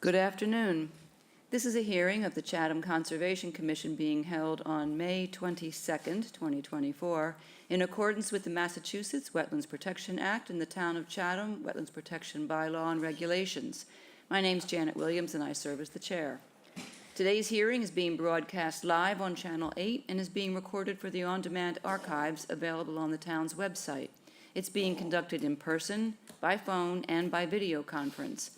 Good afternoon. This is a hearing of the Chatham Conservation Commission being held on May 22nd, 2024, in accordance with the Massachusetts Wetlands Protection Act and the Town of Chatham Wetlands Protection Bylaw and Regulations. My name's Janet Williams, and I serve as the chair. Today's hearing is being broadcast live on Channel 8 and is being recorded for the on-demand archives available on the town's website. It's being conducted in person, by phone, and by video conference.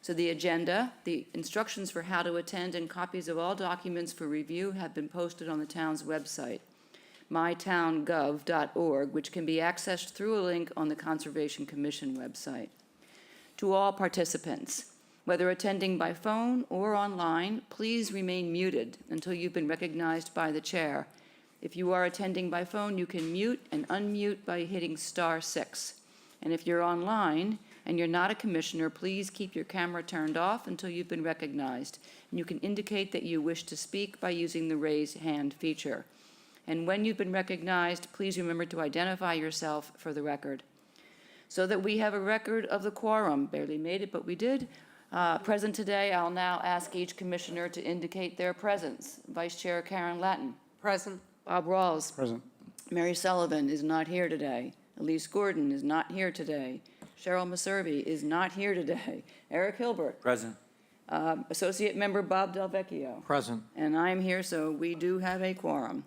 So the agenda, the instructions for how to attend, and copies of all documents for review have been posted on the town's website, mytowngov.org, which can be accessed through a link on the Conservation Commission website. To all participants, whether attending by phone or online, please remain muted until you've been recognized by the chair. If you are attending by phone, you can mute and unmute by hitting *6. And if you're online and you're not a commissioner, please keep your camera turned off until you've been recognized. And you can indicate that you wish to speak by using the raise hand feature. And when you've been recognized, please remember to identify yourself for the record. So that we have a record of the quorum, barely made it, but we did. Present today, I'll now ask each commissioner to indicate their presence. Vice Chair Karen Lattin. Present. Bob Rawls. Present. Mary Sullivan is not here today. Elise Gordon is not here today. Cheryl Maservi is not here today. Eric Hilbert. Present. Associate Member Bob Del Vecchio. Present. And I'm here, so we do have a quorum.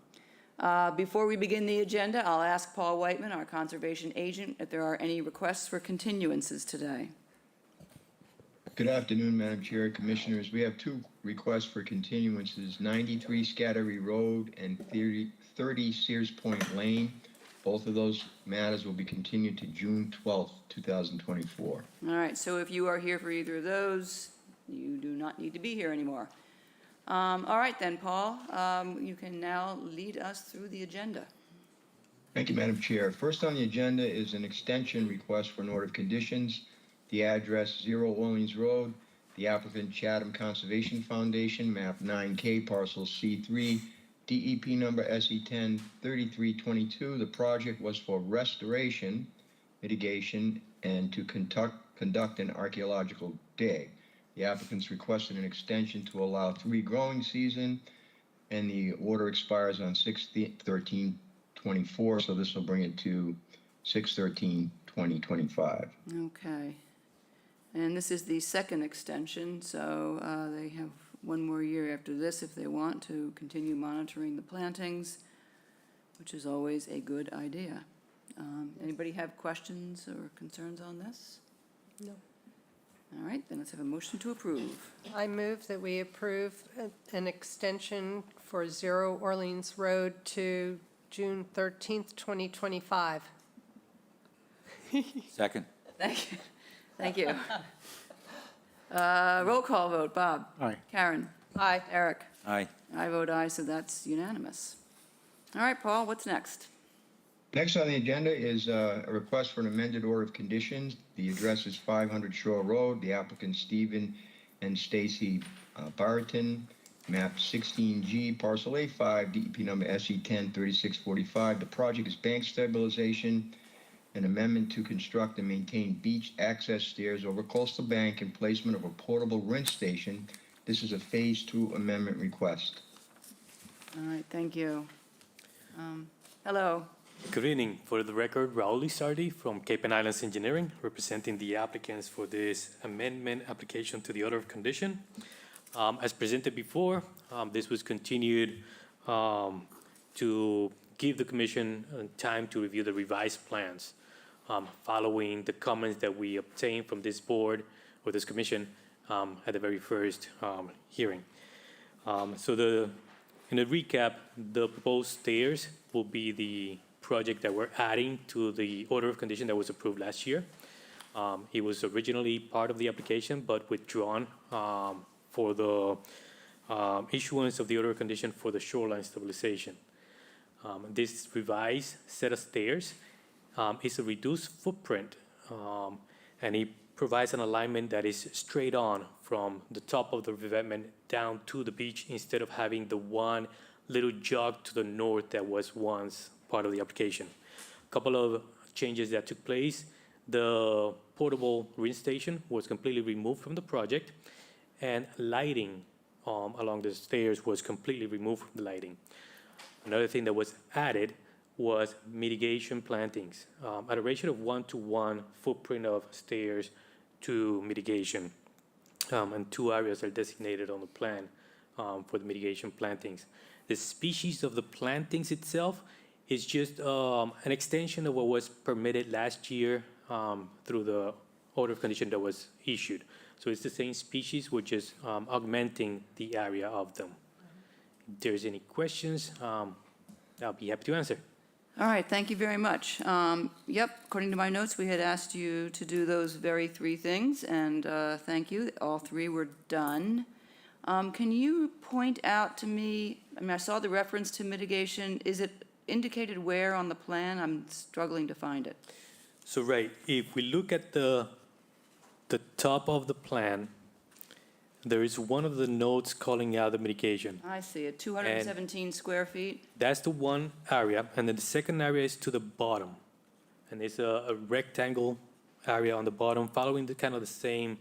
Before we begin the agenda, I'll ask Paul Whiteman, our conservation agent, if there are any requests for continuances today. Good afternoon, Madam Chair, Commissioners. We have two requests for continuances, 93 Scattery Road and 30 Sears Point Lane. Both of those matters will be continued to June 12th, 2024. All right, so if you are here for either of those, you do not need to be here anymore. All right then, Paul, you can now lead us through the agenda. Thank you, Madam Chair. First on the agenda is an extension request for an order of conditions. The address 0 Orleans Road, the applicant Chatham Conservation Foundation, map 9K, parcel C3, DEP number SE10 3322. The project was for restoration, mitigation, and to conduct an archaeological dig. The applicants requested an extension to allow 3 growing season, and the order expires on 6/13/24, so this will bring it to 6/13/2025. Okay. And this is the second extension, so they have one more year after this if they want to continue monitoring the plantings, which is always a good idea. Anybody have questions or concerns on this? No. All right, then let's have a motion to approve. I move that we approve an extension for 0 Orleans Road to June 13th, 2025. Second. Thank you. Thank you. Roll call vote. Bob? Aye. Karen? Aye. Eric? Aye. I vote aye, so that's unanimous. All right, Paul, what's next? Next on the agenda is a request for an amended order of conditions. The address is 500 Shore Road. The applicant Stephen and Stacy Barton, map 16G, parcel A5, DEP number SE10 3645. The project is bank stabilization, an amendment to construct and maintain beach access stairs over coastal bank, and placement of a portable rinse station. This is a phase 2 amendment request. All right, thank you. Hello. Good evening. For the record, Raul Lizardi from Cape and Islands Engineering, representing the applicants for this amendment application to the order of condition. As presented before, this was continued to give the commission time to review the revised plans following the comments that we obtained from this board or this commission at the very first hearing. In a recap, the proposed stairs will be the project that we're adding to the order of condition that was approved last year. It was originally part of the application, but withdrawn for the issuance of the order of condition for the shoreline stabilization. This revised set of stairs is a reduced footprint, and it provides an alignment that is straight on from the top of the revetment down to the beach, instead of having the one little jog to the north that was once part of the application. A couple of changes that took place. The portable rinse station was completely removed from the project, and lighting along the stairs was completely removed from the lighting. Another thing that was added was mitigation plantings at a ratio of 1-to-1 footprint of stairs to mitigation. And 2 areas are designated on the plan for the mitigation plantings. The species of the plantings itself is just an extension of what was permitted last year through the order of condition that was issued. So it's the same species, we're just augmenting the area of them. If there's any questions, I'll be happy to answer. All right, thank you very much. Yep, according to my notes, we had asked you to do those very 3 things, and thank you. All 3 were done. Can you point out to me, I mean, I saw the reference to mitigation. Is it indicated where on the plan? I'm struggling to find it. So, right, if we look at the top of the plan, there is one of the notes calling out the mitigation. I see it, 217 square feet. That's the one area, and then the second area is to the bottom. And it's a rectangle area on the bottom, following the kind of the same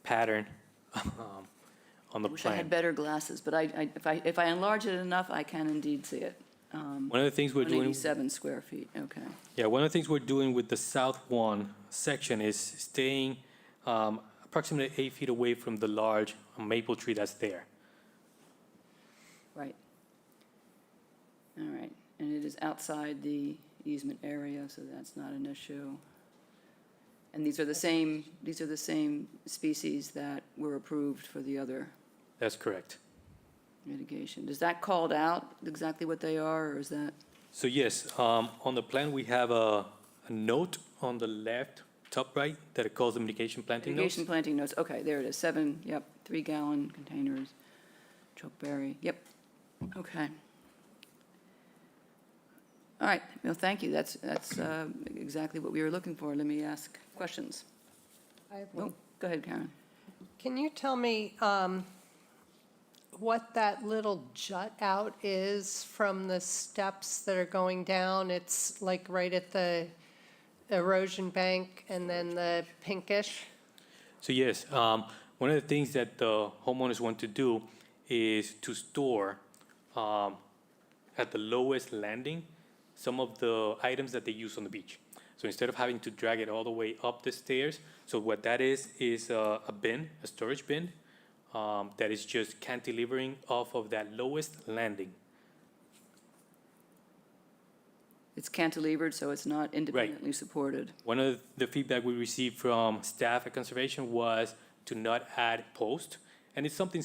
pattern on the I wish I had plan. better glasses, but if I enlarge it enough, I can indeed see it. One of the things we're doing, 187 square feet, okay. yeah, one of the things we're doing with the south one section is staying approximately 8 feet away from the large maple tree that's there. Right. All right, and it is outside the easement area, so that's not an issue. And these are the same species that were approved for the other That's correct. mitigation. Is that called out, exactly what they are, or is that? So yes, on the plan, we have a note on the left, top right, that it calls the mitigation planting notes. Mitigation planting notes, okay, there it is, 7, yep, 3-gallon containers, chokeberry, yep, okay. All right, well, thank you, that's exactly what we were looking for. Let me ask questions. I have Oh, one. go ahead, Karen. Can you tell me what that little jut out is from the steps that are going down? It's like right at the erosion bank and then the pinkish? So yes, one of the things that the homeowners want to do is to store at the lowest landing some of the items that they use on the beach. So instead of having to drag it all the way up the stairs, so what that is a bin, a storage bin, that is just cantilevering off of that lowest landing. It's cantilevered, so it's not independently supported. One of the feedback we received from staff at Conservation was to not add post, and it's something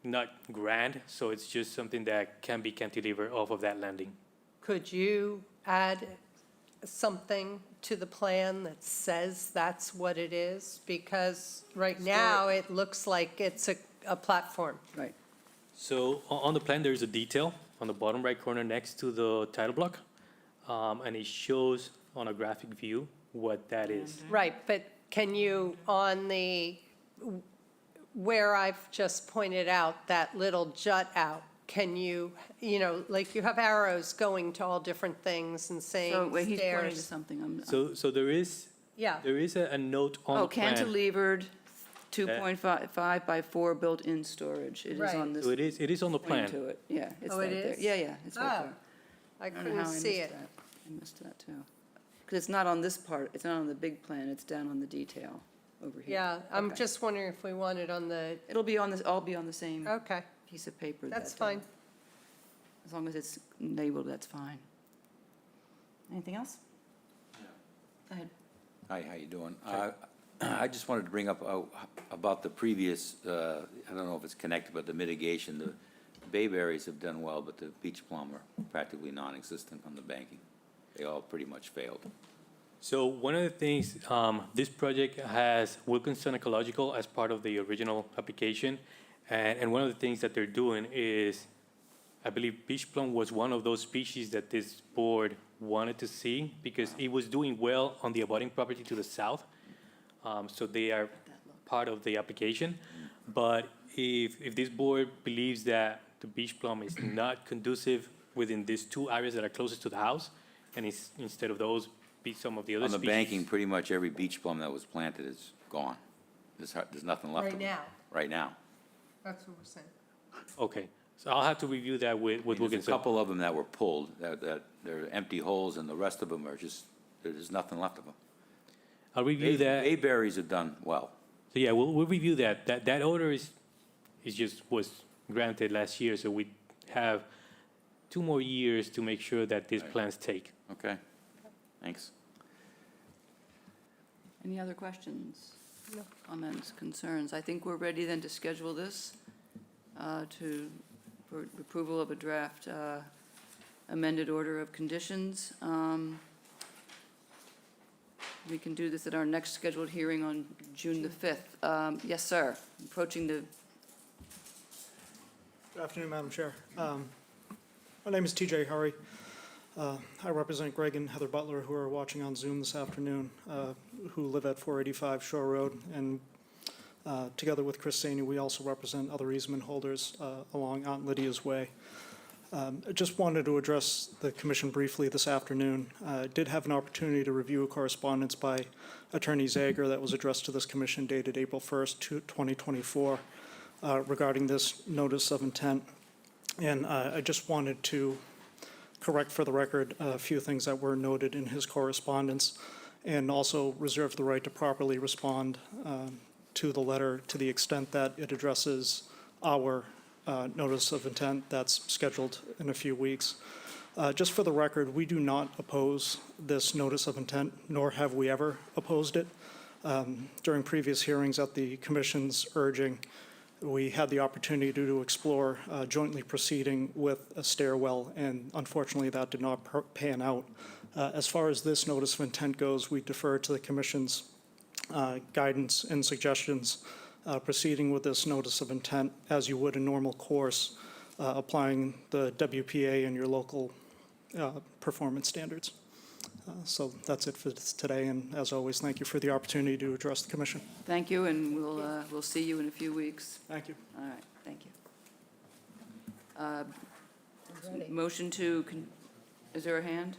not grand, so it's just something that can be cantilevered off of that landing. Could you add something to the plan that says that's what it is? Because right now, it looks like it's a platform. Right. So on the plan, there's a detail on the bottom right corner next to the title block, and it shows on a graphic view what that is. Right, but can you, on the, where I've just pointed out, that little jut out, can you, like you have arrows going to all different things and saying So, wait, he's pointing to stairs? something. So there is Yeah, a note on Oh, the plan. cantilevered, 2.5 by 4 built-in storage. It is Right. on this. So it is on the Pointing plan. to it, yeah, it's Oh, right it there. is? Yeah, it's right Oh, there. I don't know how couldn't see missed it. that. I missed that, too. Because it's not on this part, it's not on the big plan, it's down on the detail over here. Yeah, I'm Okay. just wondering if we want it on the, It'll be on this, all be on the same okay, piece of paper. that's that, fine. As long as it's labeled, that's fine. Anything else? Go ahead. Hi, how you doing? I just wanted to bring up about the previous, I don't know if it's connected, but the mitigation. The bayberries have done well, but the beach plum are practically non-existent on the banking. They all pretty much failed. So one of the things, this project has Wilkinson Ecological as part of the original application. And one of the things that they're doing is, I believe beach plum was one of those species that this board wanted to see because it was doing well on the abutting property to the south. So they are part of the application. But if this board believes that the beach plum is not conducive within these 2 areas that are closest to the house, and it's, instead of those, be some of the other On the species. banking, pretty much every beach plum that was planted is gone. There's nothing left of Right them. now. Right now. That's what we're saying. Okay, so I'll have to review that with There's a Wilkinson. couple of them that were pulled, that they're empty holes, and the rest of them are just, there's nothing left of them. I'll review that. Bayberries have done well. So yeah, we'll review that. That order was granted last year, so we have 2 more years to make sure that these plans take. Okay, thanks. Any other questions? No. Comments, concerns? I think we're ready then to schedule this for approval of a draft amended order of conditions. We can do this at our next scheduled hearing on June the 5th. Yes, sir. Approaching the, Good afternoon, Madam Chair. My name is TJ Hurry. I represent Greg and Heather Butler, who are watching on Zoom this afternoon, who live at 485 Shore Road. And together with Chris Saney, we also represent other easement holders along Aunt Lydia's Way. I just wanted to address the commission briefly this afternoon. I did have an opportunity to review a correspondence by Attorney Zager that was addressed to this commission dated April 1st, 2024, regarding this notice of intent. And I just wanted to correct for the record a few things that were noted in his correspondence, and also reserve the right to properly respond to the letter to the extent that it addresses our notice of intent that's scheduled in a few weeks. Just for the record, we do not oppose this notice of intent, nor have we ever opposed it. During previous hearings at the commission's urging, we had the opportunity to explore jointly proceeding with a stairwell, and unfortunately that did not pan out. As far as this notice of intent goes, we defer to the commission's guidance and suggestions, proceeding with this notice of intent as you would in normal course, applying the WPA and your local performance standards. So that's it for today, and as always, thank you for the opportunity to address the commission. thank you, and we'll see you in a few weeks. Thank you. All right, thank you. Motion to, is there a hand?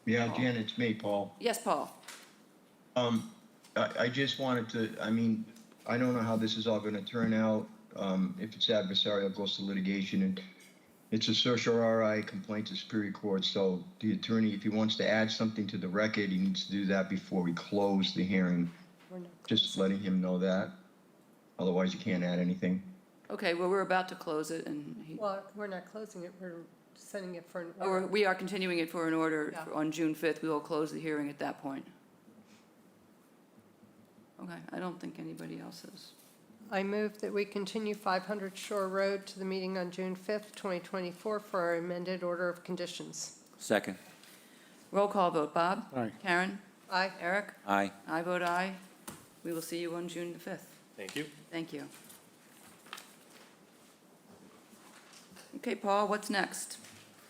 Yeah, Jan, it's me, Paul. Yes, Paul? I just wanted to, I mean, I don't know how this is all going to turn out. If it's adversarial, it goes to litigation, and it's a certiorari complaint to Superior Court, so the attorney, if he wants to add something to the record, he needs to do that before we close the hearing. We're not Just letting him know that. Otherwise, you can't add anything. Okay, well, we're about to close it, and Well, we're not closing it, we're sending it for an or order. we are continuing it for an order Yeah. on June 5th. We will close the hearing at that point. Okay, I don't think anybody else is. I move that we continue 500 Shore Road to the meeting on June 5th, 2024 for our amended order of conditions. Second. Roll call vote. Bob? Aye. Karen? Aye. Eric? Aye. I vote aye. We will see you on June the 5th. Thank you. Thank you. Okay, Paul, what's next?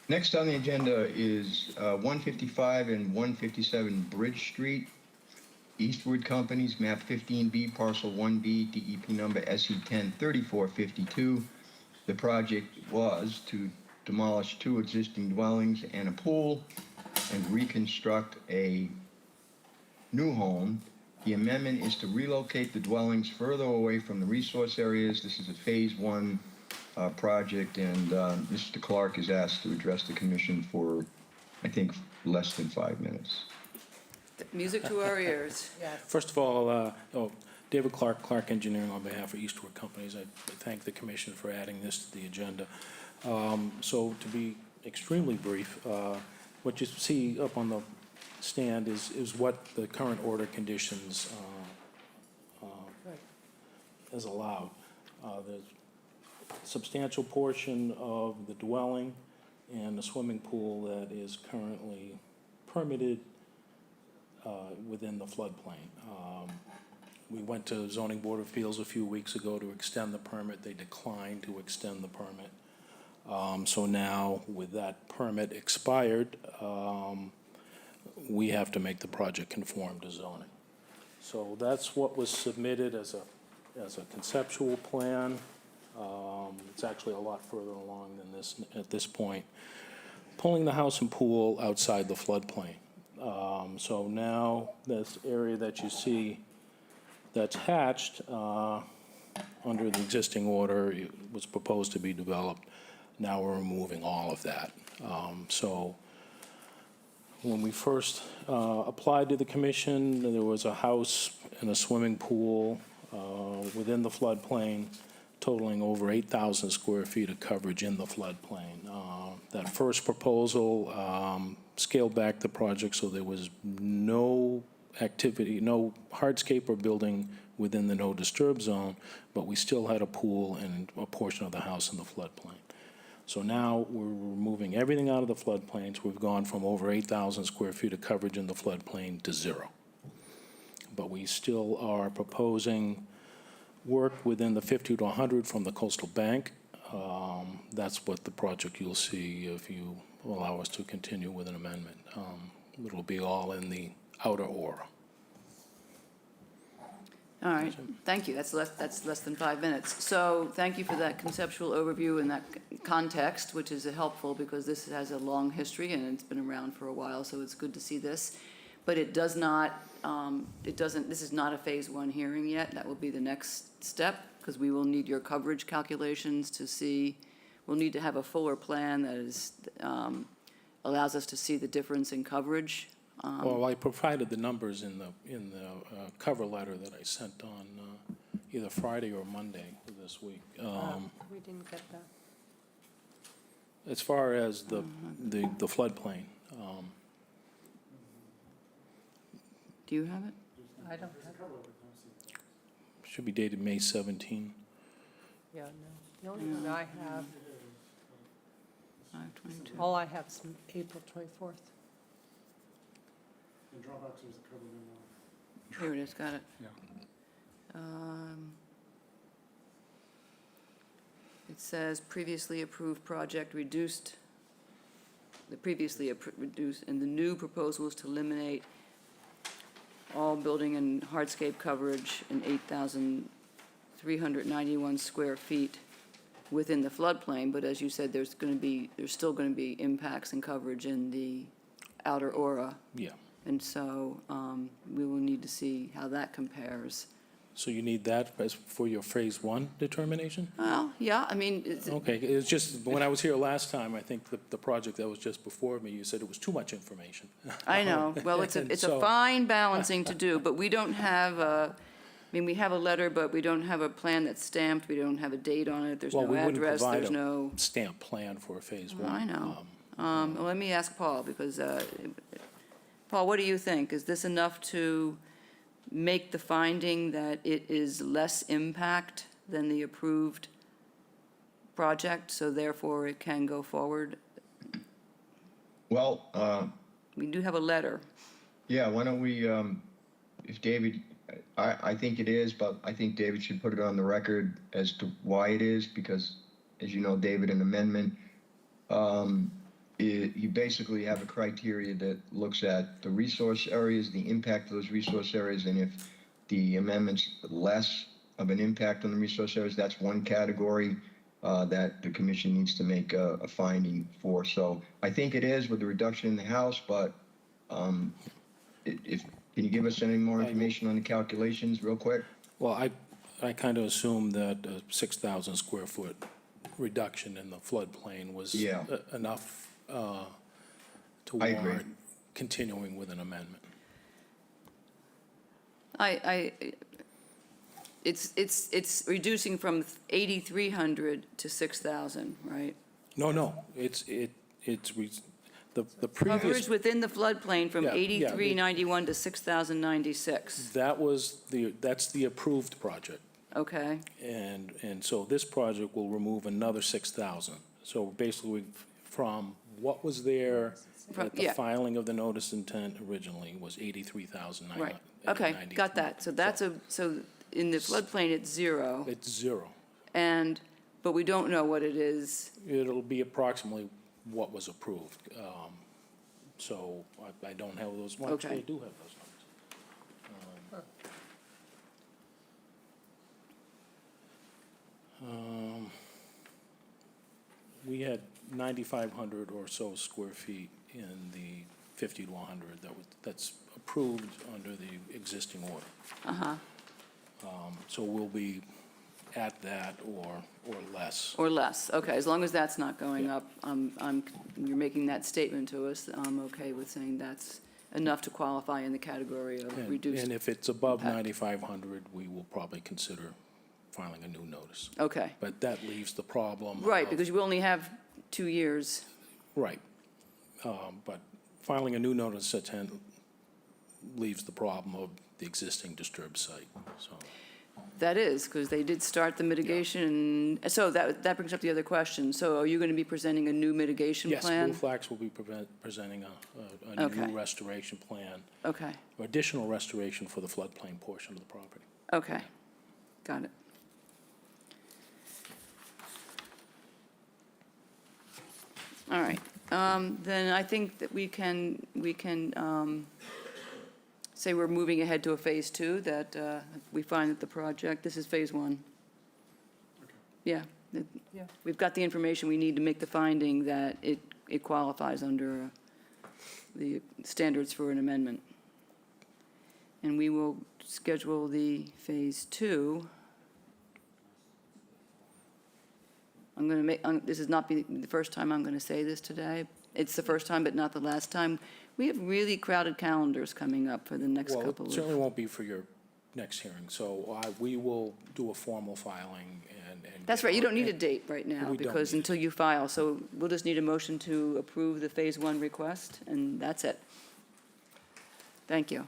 Next on the agenda is 155 and 157 Bridge Street, Eastwood Companies, map 15B, parcel 1B, DEP number SE103452. The project was to demolish 2 existing dwellings and a pool and reconstruct a new home. The amendment is to relocate the dwellings further away from the resource areas. This is a phase 1 project, and Mr. Clark is asked to address the commission for, I think, less than 5 minutes. Music to our ears. Yes. First of all, David Clark, Clark Engineering, on behalf of Eastwood Companies, I thank the commission for adding this to the agenda. So to be extremely brief, what you see up on the stand is what the current order conditions is allowed. The substantial portion of the dwelling and the swimming pool that is currently permitted within the floodplain. We went to Zoning Board of Appeals a few weeks ago to extend the permit. They declined to extend the permit. So now, with that permit expired, we have to make the project conform to zoning. So that's what was submitted as a conceptual plan. It's actually a lot further along than this at this point. Pulling the house and pool outside the floodplain. So now this area that you see that's hatched under the existing order, it was proposed to be developed. Now we're removing all of that. So when we first applied to the commission, there was a house and a swimming pool within the floodplain totaling over 8,000 square feet of coverage in the floodplain. That first proposal scaled back the project so there was no activity, no hardscape or building within the no disturb zone, but we still had a pool and a portion of the house in the floodplain. So now we're removing everything out of the floodplains. We've gone from over 8,000 square feet of coverage in the floodplain to 0. But we still are proposing work within the 50 to 100 from the coastal bank. That's what the project you'll see if you allow us to continue with an amendment. It'll be all in the outer aura. All right, thank you. That's less than 5 minutes. So thank you for that conceptual overview and that context, which is helpful because this has a long history and it's been around for a while, so it's good to see this. But it does not, this is not a phase 1 hearing yet. That will be the next step because we will need your coverage calculations to see, we'll need to have a fuller plan that is, allows us to see the difference in coverage. Well, I provided the numbers in the cover letter that I sent on either Friday or Monday of this week. We didn't get that. As far as the floodplain, Do you have it? I don't have, should be dated May 17. yeah, no. The only one I have, 5/22. all I have is April 24th. Here it is, got it. Yeah. It says previously approved project reduced, the previously reduced, and the new proposal is to eliminate all building and hardscape coverage in 8,391 square feet within the floodplain, but as you said, there's still going to be impacts and coverage in the outer aura. Yeah. And so we will need to see how that compares. So you need that as for your phase 1 determination? Well, yeah, I mean, Okay, it's just, when I was here last time, I think the project that was just before me, you said it was too much information. I know, well, it's a So- fine balancing to do, but we don't have we have a letter, but we don't have a plan that's stamped, we don't have a date on it, there's Well, no we wouldn't address, provide there's a no, stamp plan for a phase 1. I know. Well, let me ask Paul, because, Paul, what do you think? Is this enough to make the finding that it is less impact than the approved project, so therefore it can go forward? Well, We do have a letter. yeah, why don't we, if David, I think it is, but I think David should put it on the record as to why it is, because as you know, David, an amendment, you basically have a criteria that looks at the resource areas, the impact of those resource areas, and if the amendment's less of an impact on the resource areas, that's one category that the commission needs to make a finding for. So I think it is with the reduction in the house, but can you give us any more information on the calculations real quick? Well, I kind of assumed that a 6,000 square foot reduction in the floodplain was Yeah. enough to I agree. warrant continuing with an amendment. It's reducing from 8,300 to 6,000, right? No, it's the Coverage previous, within the floodplain from Yeah, yeah, 8,391 to 6,096, that's the approved project. okay? And so this project will remove another 6,000. So basically, from what was there From- at the yeah. filing of the notice intent originally was 83,993. Right, okay, got that. So that's so in the floodplain, it's 0, It's 0. but we don't know what it is. It'll be approximately what was approved. So I don't have those, well, actually, I Okay. do have those numbers. We had 9,500 or so square feet in the 50 to 100 that's approved under the existing order. Uh-huh, So we'll be at that or less. Or less, okay, as long as that's not going up, you're making that statement to us, I'm okay with saying that's enough to qualify in the category of reduced. And if it's above impact. 9,500, we will probably consider filing a new notice. Okay, But that leaves the problem right, of- because you only have 2 years. Right. But filing a new notice at 10 leaves the problem of the existing disturbed site, so. That is, because they did start the mitigation, so that brings up the other question. So are you going to be presenting a new mitigation Yes, plan? Blue Flax will be presenting a Okay. new restoration plan, Okay, or additional restoration for the floodplain portion of the property. okay, got it. All right, then I think that we can say we're moving ahead to a phase 2, that we find that the project, this is phase 1. Yeah, Yeah. we've got the information we need to make the finding that it qualifies under the standards for an amendment. And we will schedule the phase 2. I'm going to make, this is not be the first time I'm going to say this today. It's the first time, but not the last time. We have really crowded calendars coming up for the next Well, couple it of. certainly won't be for your next hearing, so we will do a formal filing and. That's get right, you our- don't need a date right now, We don't because need a until you file, so we'll just need a motion to approve the phase 1 request, and that's it. Thank you.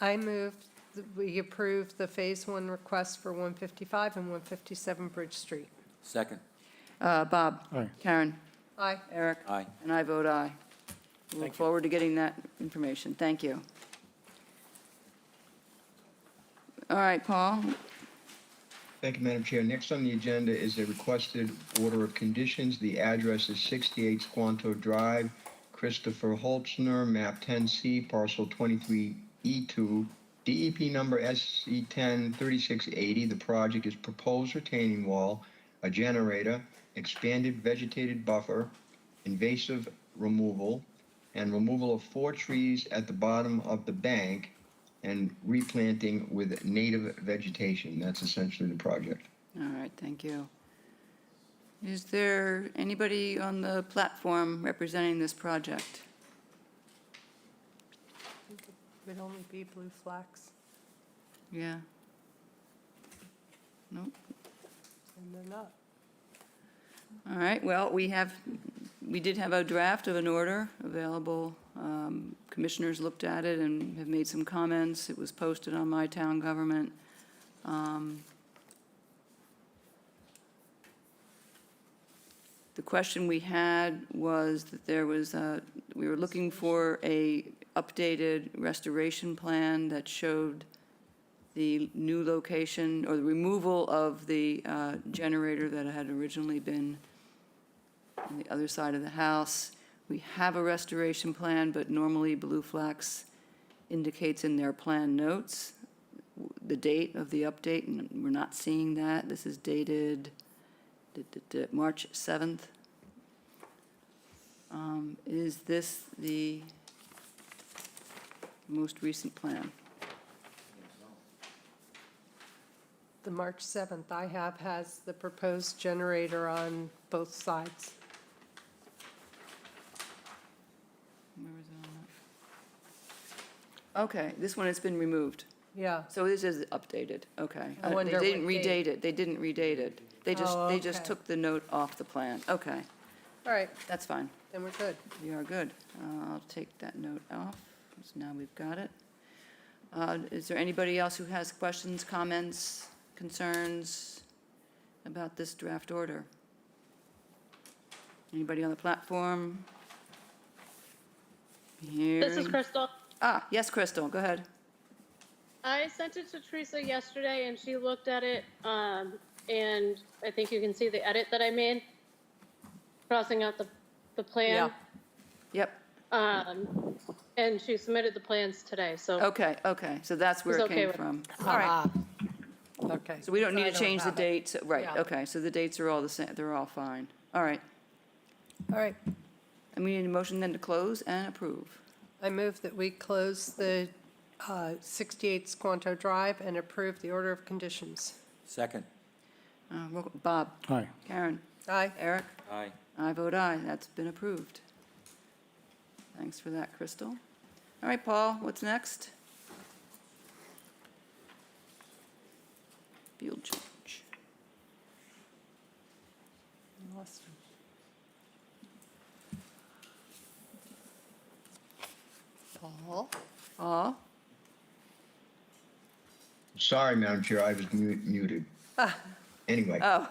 I move that we approve the Phase 1 request for 155 and 157 Bridge Street. Second. Bob? Aye. Karen? Aye. Eric? Aye. And I vote aye. We look Thank you. forward to getting that information. Thank you. All right, Paul? Thank you, Madam Chair. Next on the agenda is a requested order of conditions. The address is 68 Squanto Drive, Christopher Holtzner, map 10C, parcel 23E2, DEP number SC10 3680. The project is proposed retaining wall, a generator, expanded vegetated buffer, invasive removal, and removal of 4 trees at the bottom of the bank, and replanting with native vegetation. That's essentially the project. All right, thank you. Is there anybody on the platform representing this project? It would only be Blue Flax, Yeah? No? and they're not. All right, well, we did have a draft of an order available. Commissioners looked at it and have made some comments. It was posted on My Town Government. The question we had was that we were looking for a updated restoration plan that showed the new location or the removal of the generator that had originally been on the other side of the house. We have a restoration plan, but normally Blue Flax indicates in their plan notes the date of the update, and we're not seeing that. This is dated March 7th. Is this the most recent plan? The March 7th I have has the proposed generator on both sides. Where was it on that? Okay, this one has been removed. Yeah. So this is updated, okay. I wonder They didn't what date. redate it, they didn't redate it. They just Oh, okay. took the note off the plan. Okay, All right, that's fine. then we're good. We are good. I'll take that note off, so now we've got it. Is there anybody else who has questions, comments, concerns about this draft order? Anybody on the platform? This is Hearing- Crystal. Yes, Crystal, go ahead. I sent it to Teresa yesterday and she looked at it, and I think you can see the edit that I made, crossing out the plan. Yep, And she submitted the plans today, so okay, so that's where It's it okay came with- from. All right. Okay. So we don't need I to change the have it. dates, right, Yeah. okay, so the dates are all the same, they're all fine. All right, All right. and we need a motion then to close and approve. I move that we close the 68 Squanto Drive and approve the order of conditions. Second. Bob? Aye. Karen? Aye. Eric? Aye. I vote aye. That's been approved. Thanks for that, Crystal. All right, Paul, what's next? Field change. Lost him. Paul? Paul? Sorry, Madam Chair, I was muted. Anyway, Oh.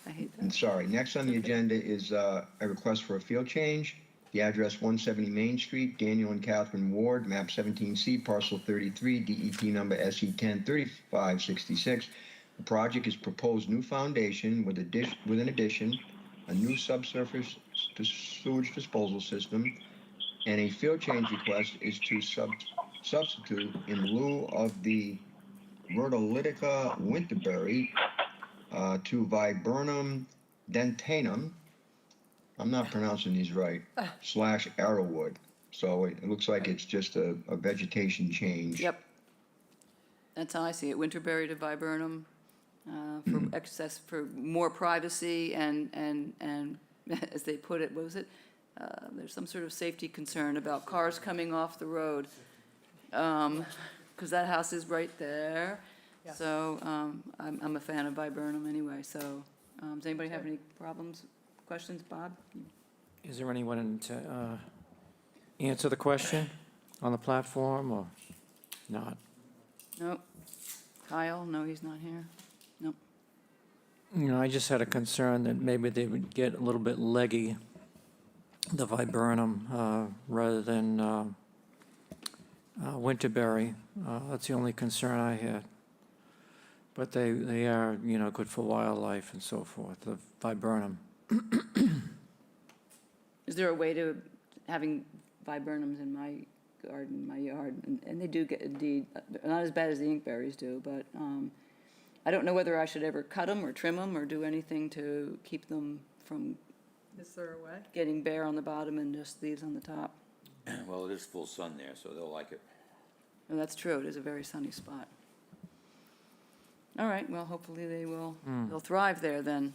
I hate I'm that. sorry. Next on the agenda is a request for a field change. The address 170 Main Street, Daniel and Catherine Ward, map 17C, parcel 33, DEP number SE 103566. The project is proposed new foundation with an addition, a new subsurface sewage disposal system, and a field change request is to substitute in lieu of the Rhodolitica winterberry to Viburnum dentanum. I'm not pronouncing these right, slash arrowwood. So it looks like it's just a vegetation change. Yep. That's how I see it. Winterberry to viburnum, for more privacy and as they put it, what was it? There's some sort of safety concern about cars coming off the road. Because that house is right there. Yeah. So, I'm a fan of viburnum anyway, so, does anybody have any problems, questions? Bob? Is there anyone to answer the question on the platform or not? Nope. Kyle? No, he's not here. Nope. You know, I just had a concern that maybe they would get a little bit leggy, the viburnum, rather than winterberry. That's the only concern I had. But they are, you know, good for wildlife and so forth, the viburnum. Is there a way to having viburnums in my garden, my yard? And they do get, indeed, not as bad as the inkberries do, but I don't know whether I should ever cut them or trim them or do anything to keep them from Is there a way? getting bare on the bottom and just leaves on the top. Well, it is full sun there, so they'll like it. Oh, that's true, it is a very sunny spot. All right, well, hopefully they'll thrive there then.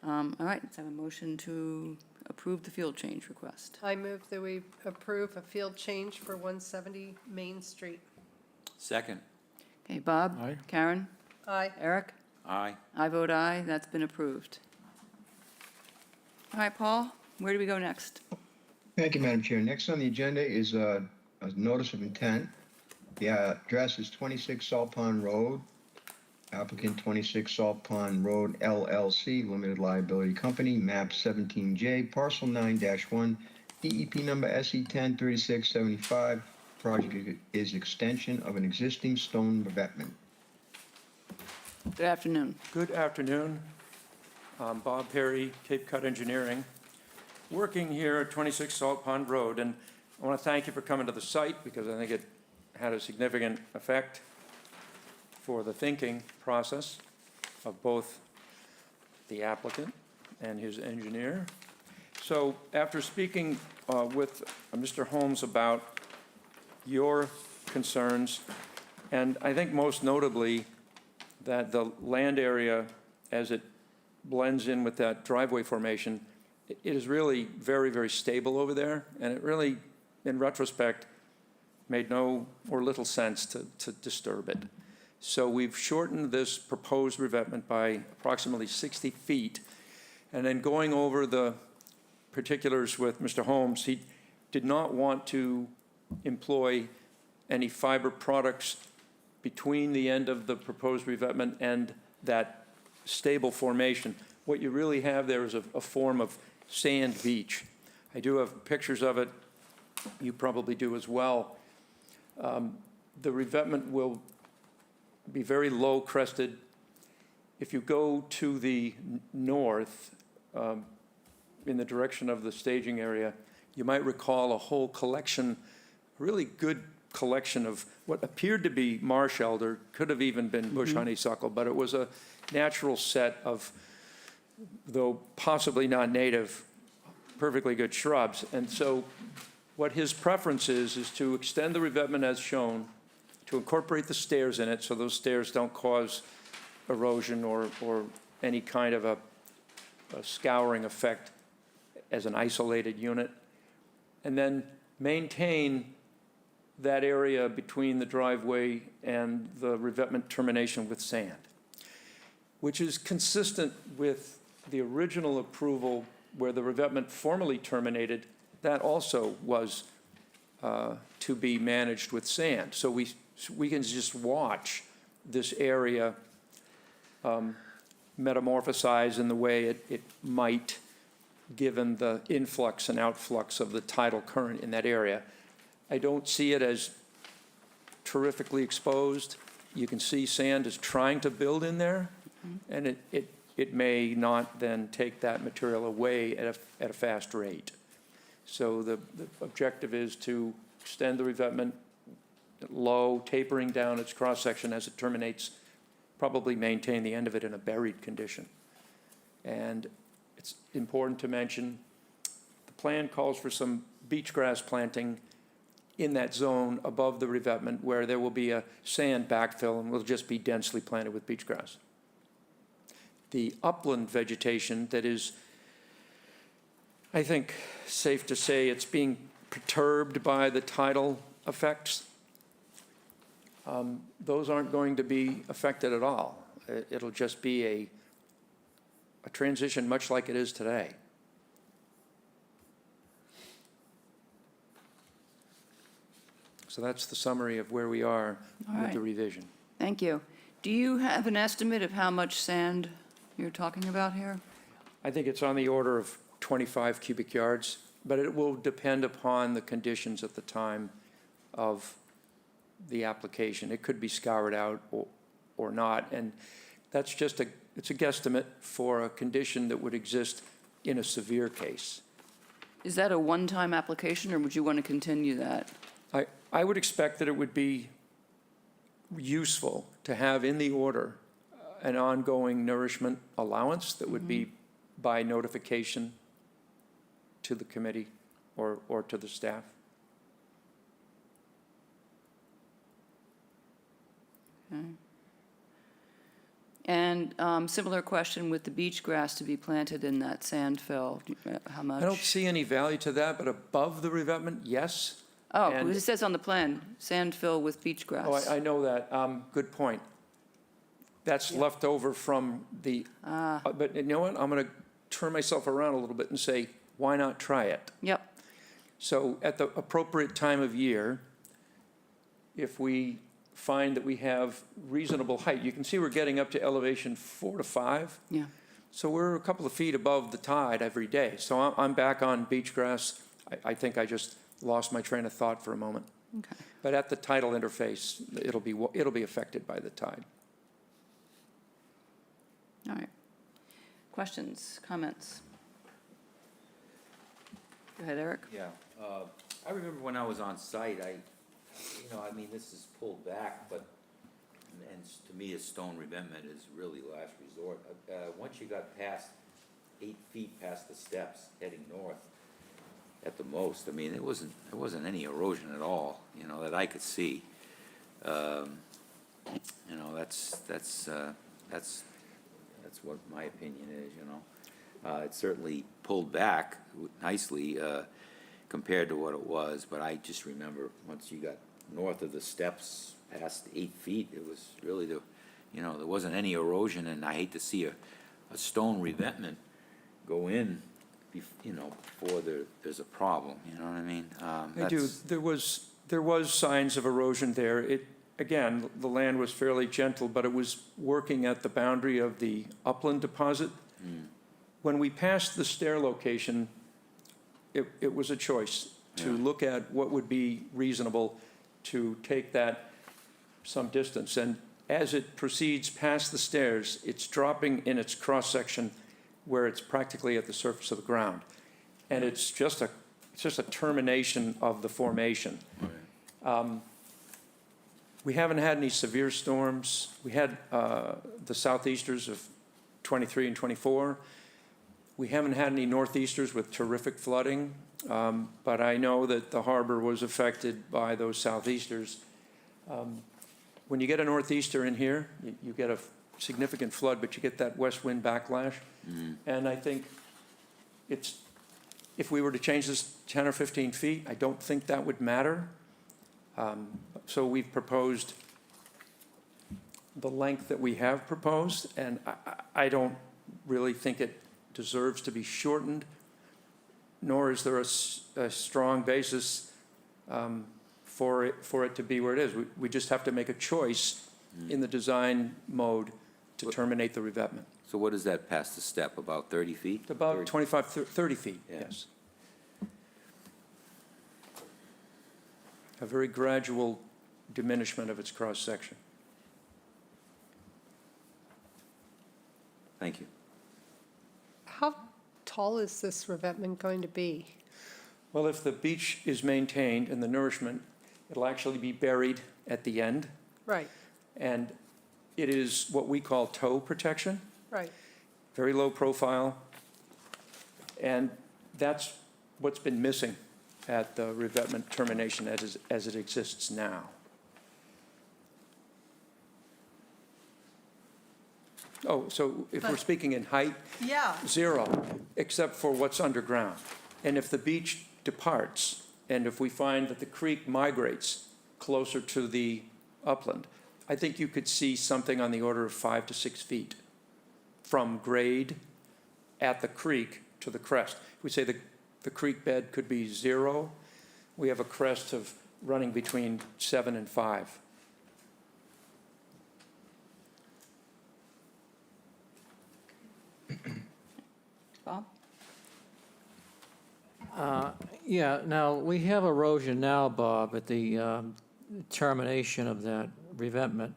All right, let's have a motion to approve the field change request. I move that we approve a field change for 170 Main Street. Second. Okay, Bob? Aye. Karen? Aye. Eric? Aye. I vote aye, that's been approved. All right, Paul, where do we go next? Thank you, Madam Chair. Next on the agenda is a notice of intent. The address is 26 Salt Pond Road. Applicant 26 Salt Pond Road LLC, Limited Liability Company, map 17J, parcel 9-1, DEP number SE 103675. Project is extension of an existing stone revetment. Good afternoon. Good afternoon. I'm Bob Perry, Cape Cod Engineering, working here at 26 Salt Pond Road. And I want to thank you for coming to the site because I think it had a significant effect for the thinking process of both the applicant and his engineer. So after speaking with Mr. Holmes about your concerns, and I think most notably that the land area as it blends in with that driveway formation, it is really very, very stable over there, and it really, in retrospect, made no or little sense to disturb it. So we've shortened this proposed revetment by approximately 60 feet, and then going over the particulars with Mr. Holmes, he did not want to employ any fiber products between the end of the proposed revetment and that stable formation. What you really have there is a form of sand beach. I do have pictures of it. You probably do as well. The revetment will be very low crested. If you go to the north, in the direction of the staging area, you might recall a whole collection, really good collection of what appeared to be marsh elder, could have even been bush honeysuckle, but it was a natural set of, though possibly not native, perfectly good shrubs. And so what his preference is to extend the revetment as shown, to incorporate the stairs in it so those stairs don't cause erosion or any kind of a scouring effect as an isolated unit, and then maintain that area between the driveway and the revetment termination with sand, which is consistent with the original approval where the revetment formally terminated. That also was to be managed with sand. So we can just watch this area metamorphosize in the way it might, given the influx and outflux of the tidal current in that area. I don't see it as terrifically exposed. You can see sand is trying to build in there, and it may not then take that material away at a fast rate. So the objective is to extend the revetment low, tapering down its cross-section as it terminates, probably maintain the end of it in a buried condition. And it's important to mention, the plan calls for some beach grass planting in that zone above the revetment where there will be a sand backfill and will just be densely planted with beach grass. The upland vegetation that is, I think, safe to say it's being perturbed by the tidal effects, those aren't going to be affected at all. It'll just be a transition much like it is today. So that's the summary of where we are All with right. the revision. Thank you. Do you have an estimate of how much sand you're talking about here? I think it's on the order of 25 cubic yards, but it will depend upon the conditions at the time of the application. It could be scoured out or not, and that's just it's a guesstimate for a condition that would exist in a severe case. Is that a one-time application, or would you want to continue that? I would expect that it would be useful to have in the order an ongoing nourishment allowance that would be by notification to the committee or to the staff. Okay. And similar question with the beach grass to be planted in that sand fill, how much? I don't see any value to that, but above the revetment, yes. Oh, and- it says on the plan, sand fill with beach grass. Oh, I know that. Good point. That's left over from the, but you know what? I'm going to turn myself around a little bit and say, why not try it? Yep, So at the appropriate time of year, if we find that we have reasonable height, you can see we're getting up to elevation 4 to 5. yeah. So we're a couple of feet above the tide every day. So I'm back on beach grass. I think I just lost my train of thought for a moment. Okay. But at the tidal interface, it'll be affected by the tide. All right. Questions, comments? Go ahead, Eric. Yeah, I remember when I was on site, I mean, this is pulled back, but, and to me, a stone revetment is really last resort. Once you got past 8 feet past the steps heading north, at the most, I mean, there wasn't any erosion at all, that I could see. That's what my opinion is, It certainly pulled back nicely compared to what it was, but I just remember once you got north of the steps past 8 feet, it was really there wasn't any erosion, and I hate to see a stone revetment go in, before there's a problem, you know what I mean? I do. There was signs of erosion there. Again, the land was fairly gentle, but it was working at the boundary of the upland deposit. When we passed the stair location, it was a choice to look at what would be reasonable to take that some distance. And as it proceeds past the stairs, it's dropping in its cross-section where it's practically at the surface of the ground. And it's just a termination of the formation. We haven't had any severe storms. We had the southeasters of 23 and 24. We haven't had any northeasters with terrific flooding, but I know that the harbor was affected by those southeasters. When you get a northeaster in here, you get a significant flood, but you get that west wind backlash. And I think if we were to change this 10 or 15 feet, I don't think that would matter. So we've proposed the length that we have proposed, and I don't really think it deserves to be shortened, nor is there a strong basis for it to be where it is. We just have to make a choice in the design mode to terminate the revetment. So what is that past the step, about 30 feet? It's about 30? 25, 30 feet, Yeah. yes. A very gradual diminishment of its cross-section. Thank you. How tall is this revetment going to be? Well, if the beach is maintained and the nourishment, it'll actually be buried at the end. Right, And it is what we call toe protection, right. very low profile. And that's what's been missing at the revetment termination as it exists now. Oh, so if we're But- speaking in height, Yeah. 0, except for what's underground. And if the beach departs, and if we find that the creek migrates closer to the upland, I think you could see something on the order of 5 to 6 feet from grade at the creek to the crest. We say the creek bed could be 0. We have a crest of running between 7 and 5. Bob? Yeah, now, we have erosion now, Bob, at the termination of that revetment.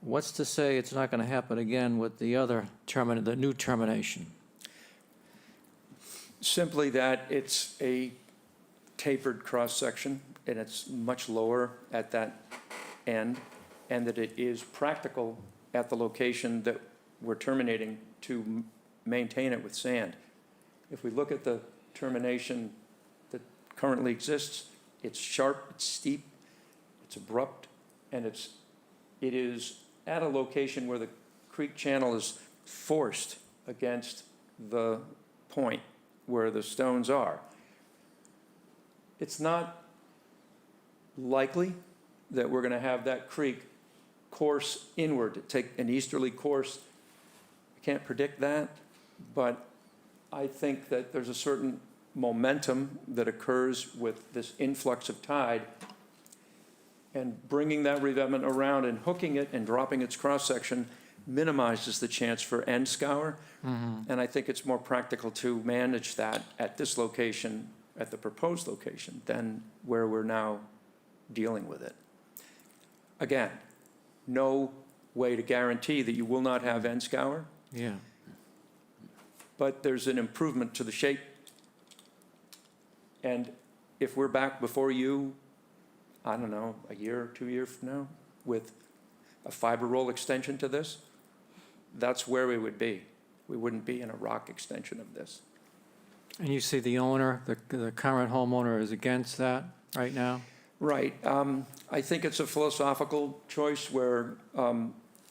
What's to say it's not going to happen again with the other the new termination? Simply that it's a tapered cross-section, and it's much lower at that end, and that it is practical at the location that we're terminating to maintain it with sand. If we look at the termination that currently exists, it's sharp, it's steep, it's abrupt, and it is at a location where the creek channel is forced against the point where the stones are. It's not likely that we're going to have that creek course inward, take an easterly course. I can't predict that, but I think that there's a certain momentum that occurs with this influx of tide, and bringing that revetment around and hooking it and dropping its cross-section minimizes the chance for end scour. And I think it's more practical to manage that at this location, at the proposed location, than where we're now dealing with it. Again, no way to guarantee that you will not have end scour, Yeah. but there's an improvement to the shape. And if we're back before you, I don't know, a year or 2 years from now, with a fiber roll extension to this, that's where we would be. We wouldn't be in a rock extension of this. And you see the owner, the current homeowner is against that right now? Right. I think it's a philosophical choice where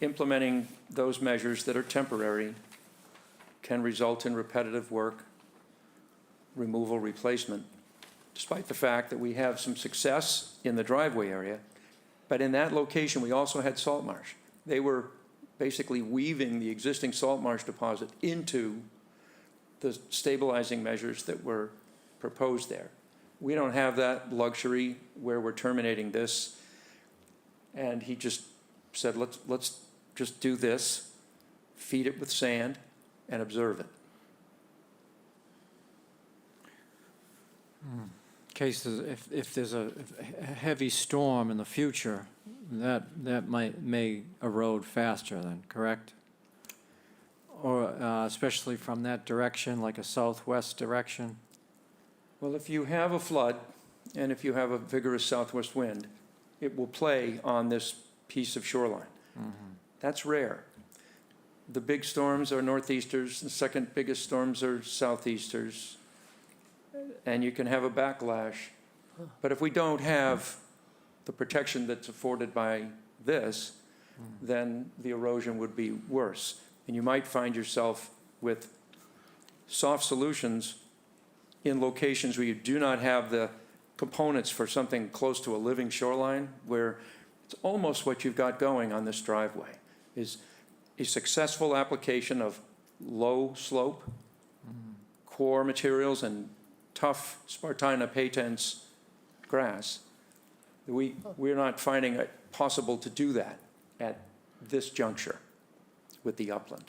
implementing those measures that are temporary can result in repetitive work, removal, replacement, despite the fact that we have some success in the driveway area. But in that location, we also had salt marsh. They were basically weaving the existing salt marsh deposit into the stabilizing measures that were proposed there. We don't have that luxury where we're terminating this. And he just said, let's just do this, feed it with sand, and observe it. In case, if there's a heavy storm in the future, that may erode faster then, correct? Or especially from that direction, like a southwest direction? Well, if you have a flood, and if you have a vigorous southwest wind, it will play on this piece of shoreline. That's rare. The big storms are northeasters, the second biggest storms are southeasters, and you can have a backlash. But if we don't have the protection that's afforded by this, then the erosion would be worse. And you might find yourself with soft solutions in locations where you do not have the components for something close to a living shoreline, where it's almost what you've got going on this driveway, is a successful application of low slope, core materials, and tough Spartina patens grass. We're not finding it possible to do that at this juncture with the upland.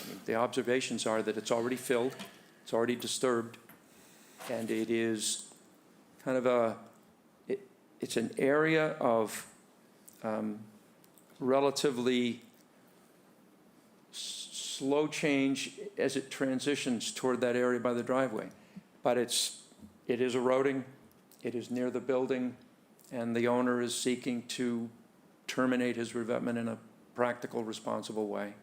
I mean, the observations are that it's already filled, it's already disturbed, and it is kind of it's an area of relatively slow change as it transitions toward that area by the driveway. But it is eroding, it is near the building, and the owner is seeking to terminate his revetment in a practical, responsible way.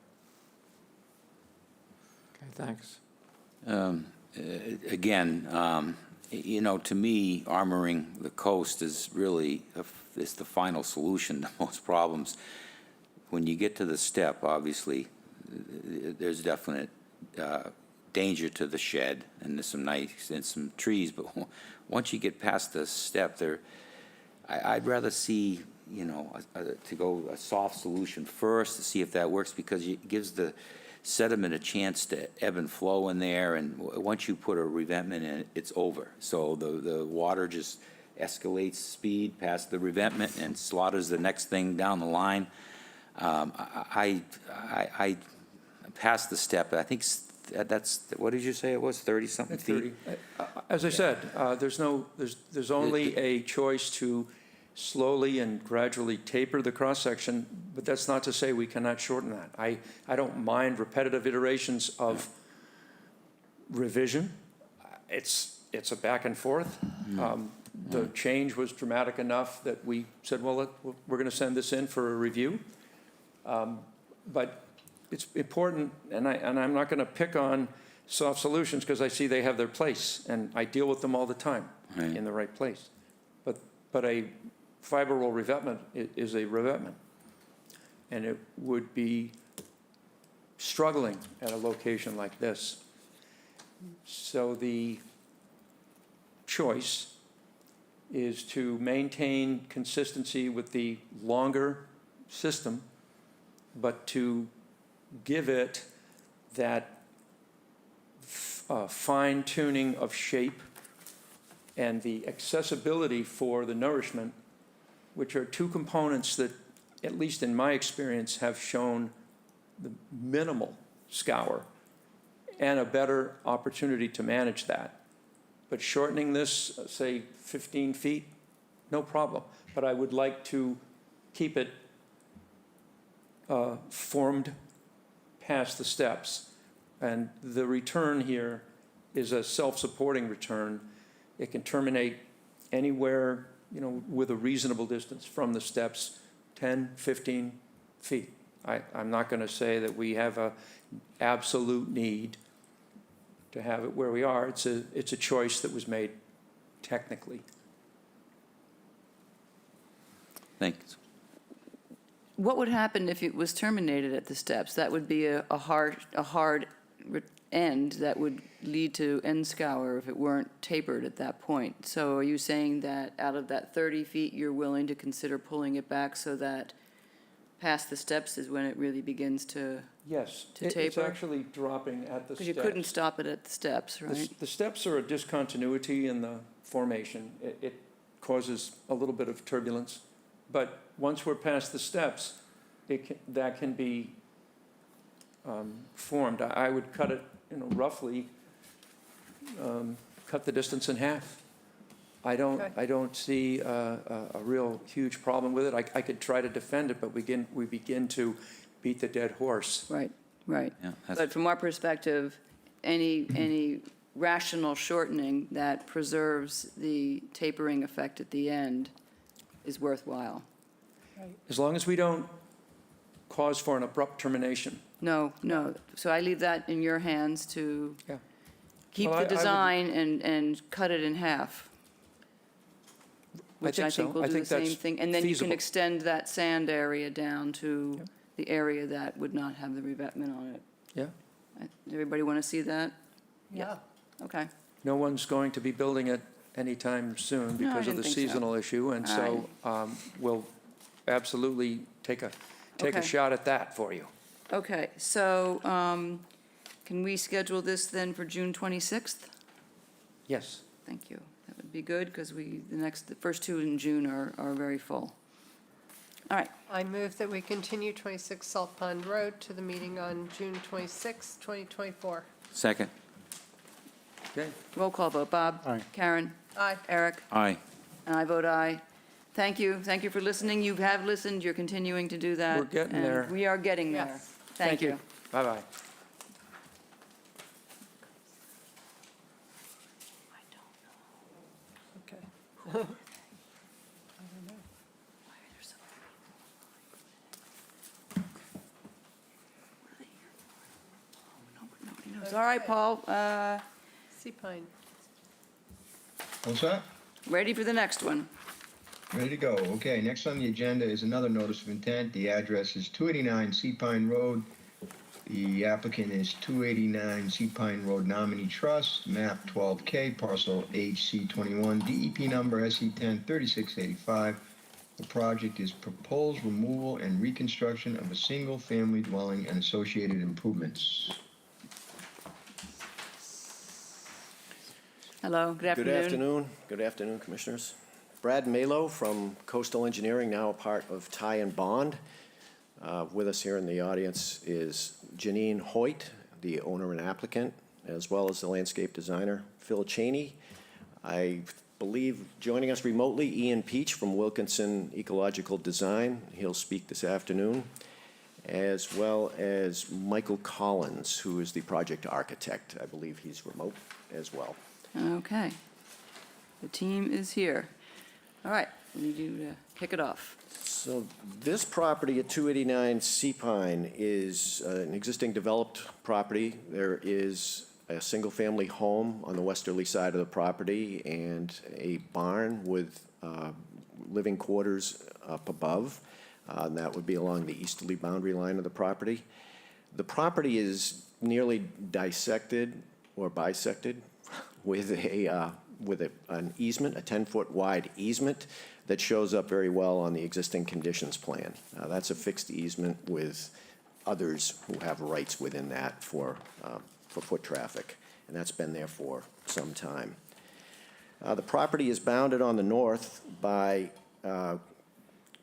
Okay, thanks. Again, you know, to me, armoring the coast is really, is the final solution to most problems. When you get to the step, obviously, there's definite danger to the shed, and there's some trees, but once you get past the step there, I'd rather see, you know, to go a soft solution first to see if that works, because it gives the sediment a chance to ebb and flow in there, and once you put a revetment in, it's over. So the water just escalates speed past the revetment and slaughters the next thing down the line. I passed the step. I think that's, what did you say it was, 30-something feet? 30. As I said, there's only a choice to slowly and gradually taper the cross-section, but that's not to say we cannot shorten that. I don't mind repetitive iterations of revision. It's a back and forth. The change was dramatic enough that we said, well, we're going to send this in for a review. But it's important, and I'm not going to pick on soft solutions, because I see they have their place, and I deal with them all the time in the right place. But a fiber roll revetment is a revetment, and it would be struggling at a location like this. So the choice is to maintain consistency with the longer system, but to give it that fine tuning of shape and the accessibility for the nourishment, which are two components that, at least in my experience, have shown the minimal scour and a better opportunity to manage that. But shortening this, say, 15 feet, no problem. But I would like to keep it formed past the steps. And the return here is a self-supporting return. It can terminate anywhere, you know, with a reasonable distance from the steps, 10, 15 feet. I'm not going to say that we have an absolute need to have it where we are. It's a choice that was made technically. Thanks. What would happen if it was terminated at the steps? That would be a hard end that would lead to end scour if it weren't tapered at that point. So are you saying that out of that 30 feet, you're willing to consider pulling it back so that past the steps is when it really begins to Yes, To it's taper? actually dropping at the steps. Because you couldn't stop it at the steps, right? The steps are a discontinuity in the formation. It causes a little bit of turbulence. But once we're past the steps, that can be formed. I would cut it, you know, roughly, cut the distance in half. I don't see a real huge problem with it. I could try to defend it, but we begin to beat the dead horse. Right, right. Yeah, that's- But from our perspective, any rational shortening that preserves the tapering effect at the end is worthwhile. As long as we don't cause for an abrupt termination. No, no. So I leave that in your hands to Yeah. keep Well, I the would- design and cut it in half. which I think will I do the think same that's thing. And then you can feasible. extend that sand area down to the area that would not have the revetment on it. Yeah. Everybody want to see that? Yeah. Okay. No one's going to be building it anytime soon No, I because of didn't the think so. seasonal issue, and so we'll absolutely take a Okay. shot at that for you. Okay, so can we schedule this then for June 26th? Yes. Thank you. That would be good, because the first two in June are very full. All right, I move that we continue 26 Salt Pond Road to the meeting on June 26, 2024. Second. Okay. roll call vote. Bob? Aye. Karen? Aye. Eric? Aye. And I vote aye. Thank you. Thank you for listening. You have listened. You're continuing to do that. We're getting and there. We are getting there. Yes. Thank you. Bye-bye. Okay. All right, Paul, Sea Pine. What's that? ready for the next one. Ready to go. Okay, next on the agenda is another notice of intent. The address is 289 Sea Pine Road. The applicant is 289 Sea Pine Road Nominee Trust, map 12K, parcel HC21, DEP number SE10 3685. The project is proposed removal and reconstruction of a single-family dwelling and associated improvements. Hello, good afternoon. Good afternoon. Good afternoon, Commissioners. Brad Malo from Coastal Engineering, now a part of Ty and Bond. With us here in the audience is Janine Hoyt, the owner and applicant, as well as the landscape designer, Phil Cheney. I believe joining us remotely, Ian Peach from Wilkinson Ecological Design. He'll speak this afternoon, as well as Michael Collins, who is the project architect. I believe he's remote as well. Okay. The team is here. All right, we need you to kick it off. So this property at 289 Sea Pine is an existing developed property. There is a single-family home on the westerly side of the property and a barn with living quarters up above. And that would be along the easterly boundary line of the property. The property is nearly dissected or bisected with an easement, a 10-foot wide easement that shows up very well on the existing conditions plan. That's a fixed easement with others who have rights within that for foot traffic, and that's been there for some time. The property is bounded on the north by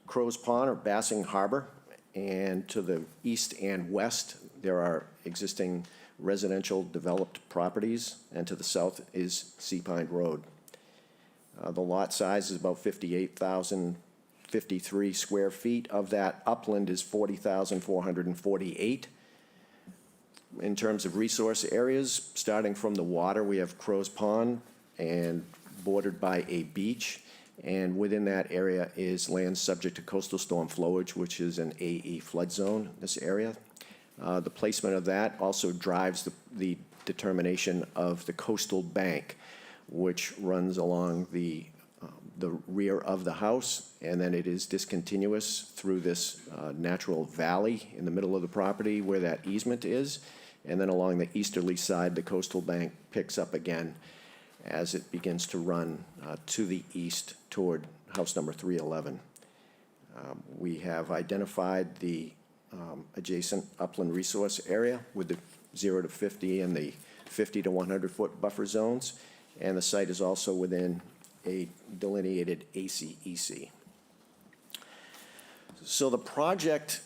Crow's Pond or Bassing Harbor, and to the east and west there are existing residential developed properties, and to the south is Sea Pine Road. The lot size is about 58,053 square feet. Of that, upland is 40,448. In terms of resource areas, starting from the water, we have Crow's Pond and bordered by a beach. And within that area is land subject to coastal storm flowage, which is an AE flood zone in this area. The placement of that also drives the determination of the coastal bank, which runs along the rear of the house, and then it is discontinuous through this natural valley in the middle of the property where that easement is, and then along the easterly side, the coastal bank picks up again as it begins to run to the east toward house number 311. We have identified the adjacent upland resource area with the 0 to 50 and the 50 to 100-foot buffer zones, and the site is also within a delineated ACEC. So the project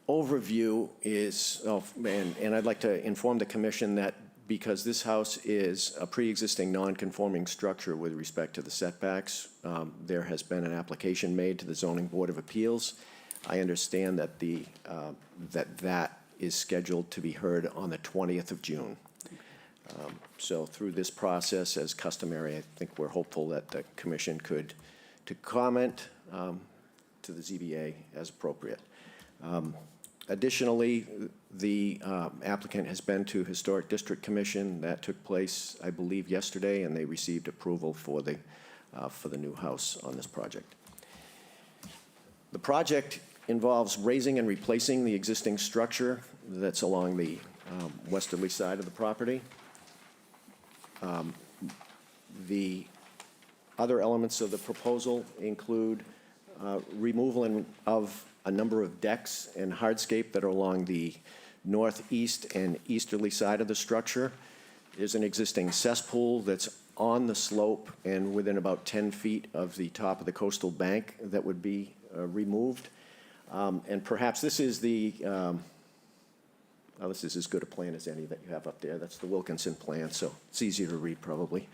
overview is, and I'd like to inform the commission that because this house is a pre-existing non-conforming structure with respect to the setbacks, there has been an application made to the Zoning Board of Appeals. I understand that that is scheduled to be heard on the 20th of June. So through this process, as customary, I think we're hopeful that the commission could comment to the ZBA as appropriate. Additionally, the applicant has been to Historic District Commission. That took place, I believe, yesterday, and they received approval for the for the new house on this project. The project involves raising and replacing the existing structure that's along the westerly side of the property. The other elements of the proposal include removal of a number of decks and hardscape that are along the northeast and easterly side of the structure. There's an existing cesspool that's on the slope and within about 10 feet of the top of the coastal bank that would be removed. And perhaps this is this is as good a plan as any that you have up there. That's the Wilkinson plan, so it's easier to read probably.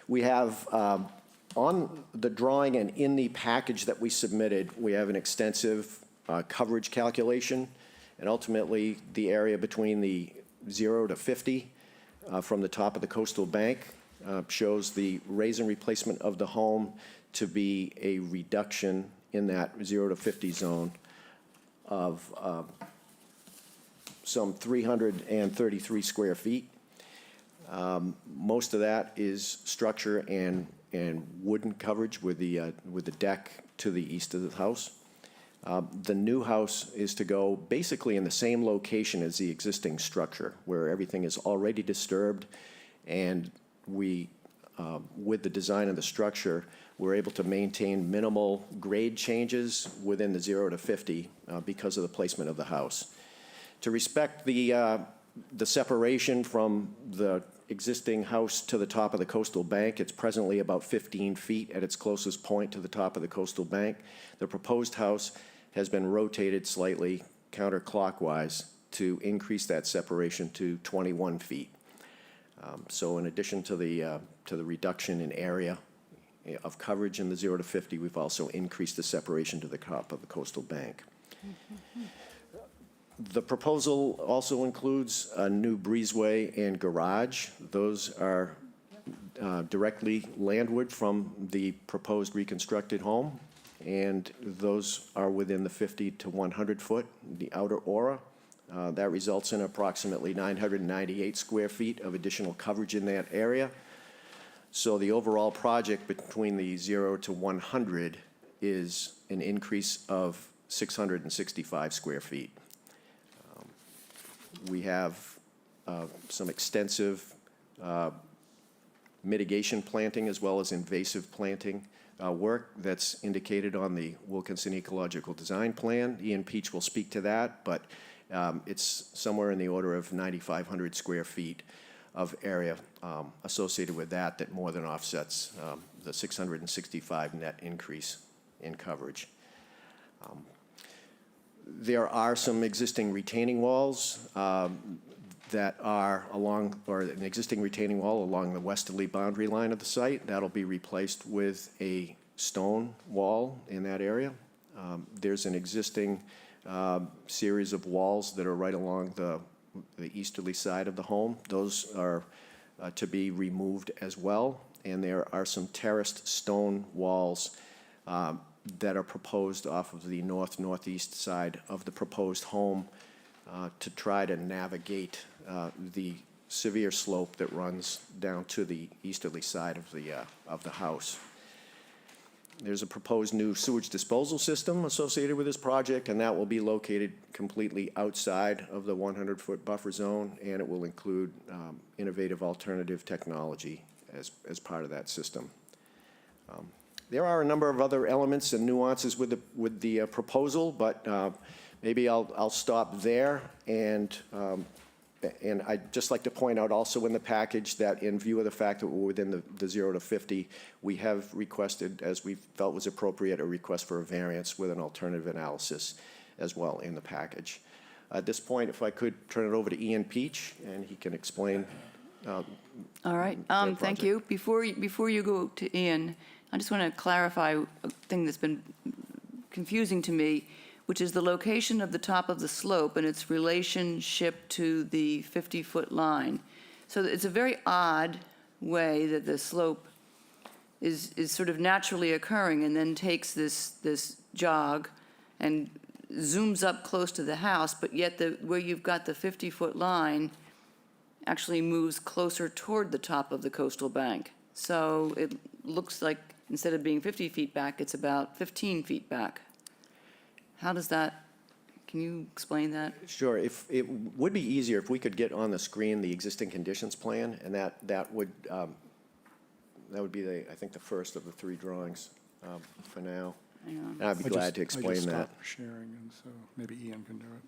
We have on the drawing and in the package that we submitted, we have an extensive coverage calculation, and ultimately the area between the 0 to 50 from the top of the coastal bank shows the raise and replacement of the home to be a reduction in that 0 to 50 zone of some 333 square feet. Most of that is structure and wooden coverage with the deck to the east of the house. The new house is to go basically in the same location as the existing structure, where everything is already disturbed, and we, with the design of the structure, we're able to maintain minimal grade changes within the 0 to 50 because of the placement of the house. To respect the separation from the existing house to the top of the coastal bank, it's presently about 15 feet at its closest point to the top of the coastal bank. The proposed house has been rotated slightly counterclockwise to increase that separation to 21 feet. So in addition to the reduction in area of coverage in the 0 to 50, we've also increased the separation to the top of the coastal bank. The proposal also includes a new breezeway and garage. Those are directly landward from the proposed reconstructed home, and those are within the 50 to 100 foot, the outer aura. That results in approximately 998 square feet of additional coverage in that area. So the overall project between the 0 to 100 is an increase of 665 square feet. We have some extensive mitigation planting as well as invasive planting work that's indicated on the Wilkinson Ecological Design Plan. Ian Peach will speak to that, but it's somewhere in the order of 9,500 square feet of area associated with that that more than offsets the 665 net increase in coverage. There are some existing retaining walls that are along, or an existing retaining wall along the westerly boundary line of the site. That'll be replaced with a stone wall in that area. There's an existing series of walls that are right along the easterly side of the home. Those are to be removed as well. And there are some terraced stone walls that are proposed off of the northeast side of the proposed home to try to navigate the severe slope that runs down to the easterly side of the house. There's a proposed new sewage disposal system associated with this project, and that will be located completely outside of the 100-foot buffer zone, and it will include innovative alternative technology as part of that system. There are a number of other elements and nuances with the proposal, but maybe I'll stop there. And I'd just like to point out also in the package that in view of the fact that we're within the 0 to 50, we have requested, as we felt was appropriate, a request for a variance with an alternative analysis as well in the package. At this point, if I could turn it over to Ian Peach, and he can explain. All right, their thank project. you. Before you go to Ian, I just want to clarify a thing that's been confusing to me, which is the location of the top of the slope and its relationship to the 50-foot line. So it's a very odd way that the slope is sort of naturally occurring and then takes this jog and zooms up close to the house, but yet where you've got the 50-foot line actually moves closer toward the top of the coastal bank. So looks like instead of being 50 feet back, it's about 15 feet back. How does that, can you explain that? Sure, if, it would be easier if we could get on the screen the existing conditions plan, and that would be the, I think, the first of the three drawings for now. Hang on. And I'd be glad to I explain just that. stopped sharing, and so maybe Ian can do it.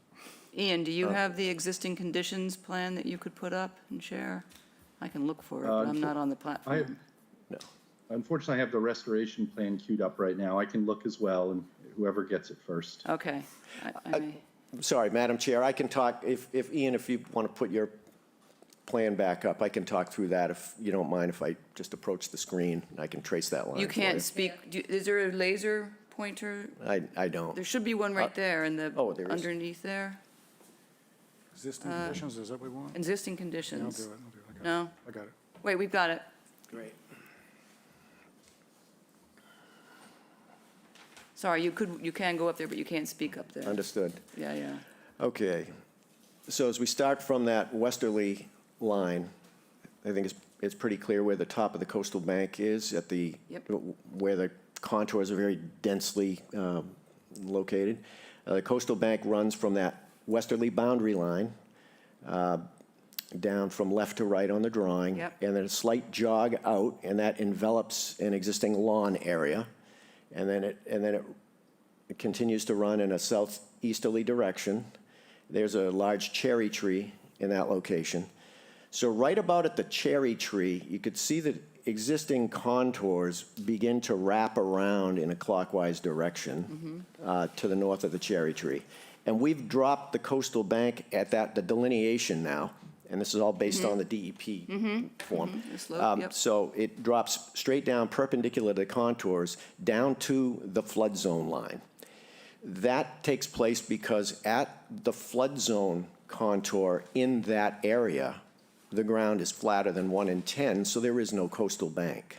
Ian, do you have the existing conditions plan that you could put up and share? I can look for it, but I'm not on the platform. No. Unfortunately, I have the restoration plan queued up right now. I can look as well, and whoever gets it first. Okay. I may- Sorry, Madam Chair, I can talk, if Ian, if you want to put your plan back up, I can talk through that if you don't mind if I just approach the screen and I can trace that line You for can't speak, is there a laser pointer? I don't. There should be one right there in the, oh, there is. underneath there. Existing conditions, is that what we want? Existing Yeah, I'll conditions. do it, I'll do it. I got it. No? I got it. Wait, we've got it. Great. Sorry, you can go up there, but you can't speak up there. Understood. Yeah, yeah. Okay. So as we start from that westerly line, I think it's pretty clear where the top of the coastal bank is at the, Yep. where the contours are very densely located. The coastal bank runs from that westerly boundary line down from left to right on the drawing. Yep. And then a slight jog out, and that envelops an existing lawn area. And then it continues to run in a southeasterly direction. There's a large cherry tree in that location. So right about at the cherry tree, you could see the existing contours begin to wrap around in a clockwise direction to the north of the cherry tree. And we've dropped the coastal bank at the delineation now, and this is all based on the DEP form. The slope, yep. So it drops straight down perpendicular to the contours down to the flood zone line. That takes place because at the flood zone contour in that area, the ground is flatter than 1 in 10, so there is no coastal bank.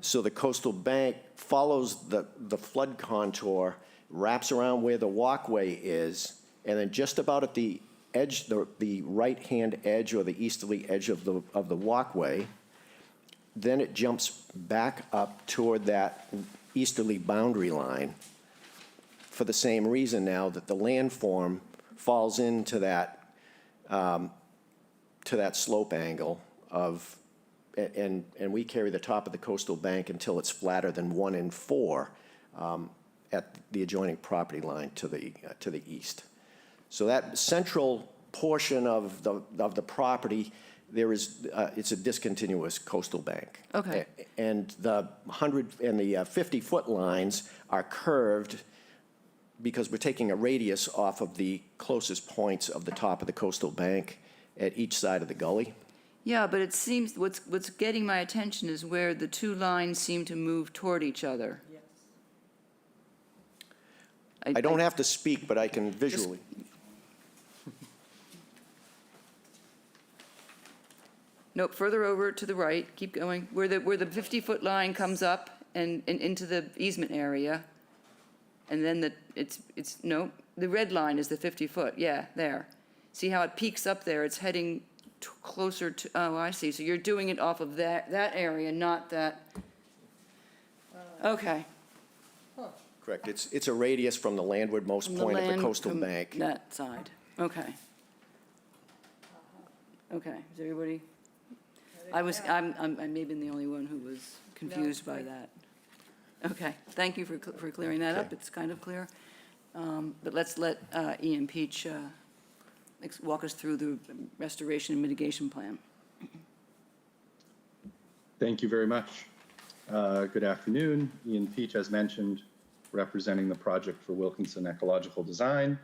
So the coastal bank follows the flood contour, wraps around where the walkway is, and then just about at the edge, the right-hand edge or the easterly edge of the walkway, then it jumps back up toward that easterly boundary line for the same reason now that the landform falls into that slope angle of, and we carry the top of the coastal bank until it's flatter than 1 in 4 at the adjoining property line to the east. So that central portion of the property, it's a discontinuous coastal bank. Okay. And the 100 and the 50-foot lines are curved because we're taking a radius off of the closest points of the top of the coastal bank at each side of the gully. Yeah, but it seems, what's getting my attention is where the two lines seem to move toward each other. Yes. I don't have to speak, but I can visually. Nope, further over to the right, keep going, where the 50-foot line comes up and into the easement area. And then no, the red line is the 50-foot, yeah, there. See how it peaks up there, it's heading closer to, oh, I see, so you're doing it off of that area, not that, okay. Correct. It's a radius from the landwardmost From point of the land- coastal from bank. That side, okay. Okay, is everybody? I may have been the only one who was confused by that. Okay, thank you for clearing that up, Okay. it's kind of clear. But let's let Ian Peach walk us through the restoration and mitigation plan. Thank you very much. Good afternoon. Ian Peach, as mentioned, representing the project for Wilkinson Ecological Design.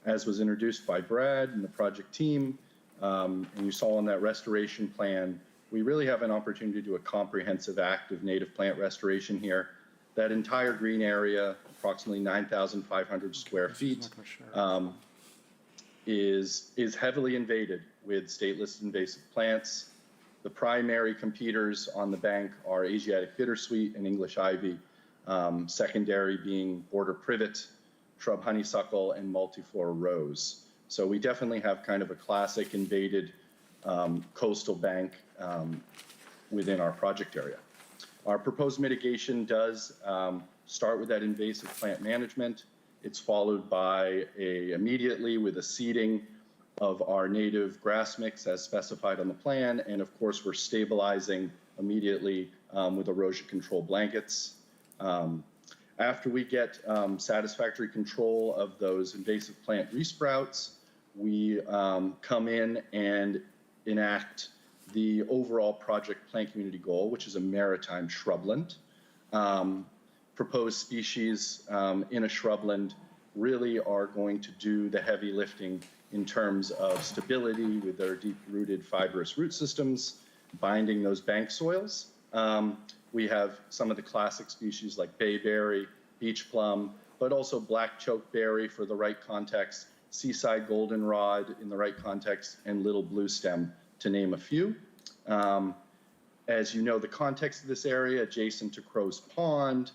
As was introduced by Brad and the project team, and you saw on that restoration plan, we really have an opportunity to do a comprehensive active native plant restoration here. That entire green area, approximately 9,500 square feet, is heavily invaded with state-listed invasive plants. The primary competitors on the bank are Asiatic bittersweet and English ivy, secondary being border privet, shrub honeysuckle, and multiflora rose. So we definitely have kind of a classic invaded coastal bank within our project area. Our proposed mitigation does start with that invasive plant management. It's followed by immediately with a seeding of our native grass mix as specified on the plan. And of course, we're stabilizing immediately with erosion control blankets. After we get satisfactory control of those invasive plant resprouts, we come in and enact the overall project plant community goal, which is a maritime shrubland. Proposed species in a shrubland really are going to do the heavy lifting in terms of stability with their deep-rooted fibrous root systems, binding those bank soils. We have some of the classic species like bayberry, beach plum, but also black chokeberry for the right context, seaside goldenrod in the right context, and little blue stem, to name a few. As you know, the context of this area adjacent to Crow's Pond,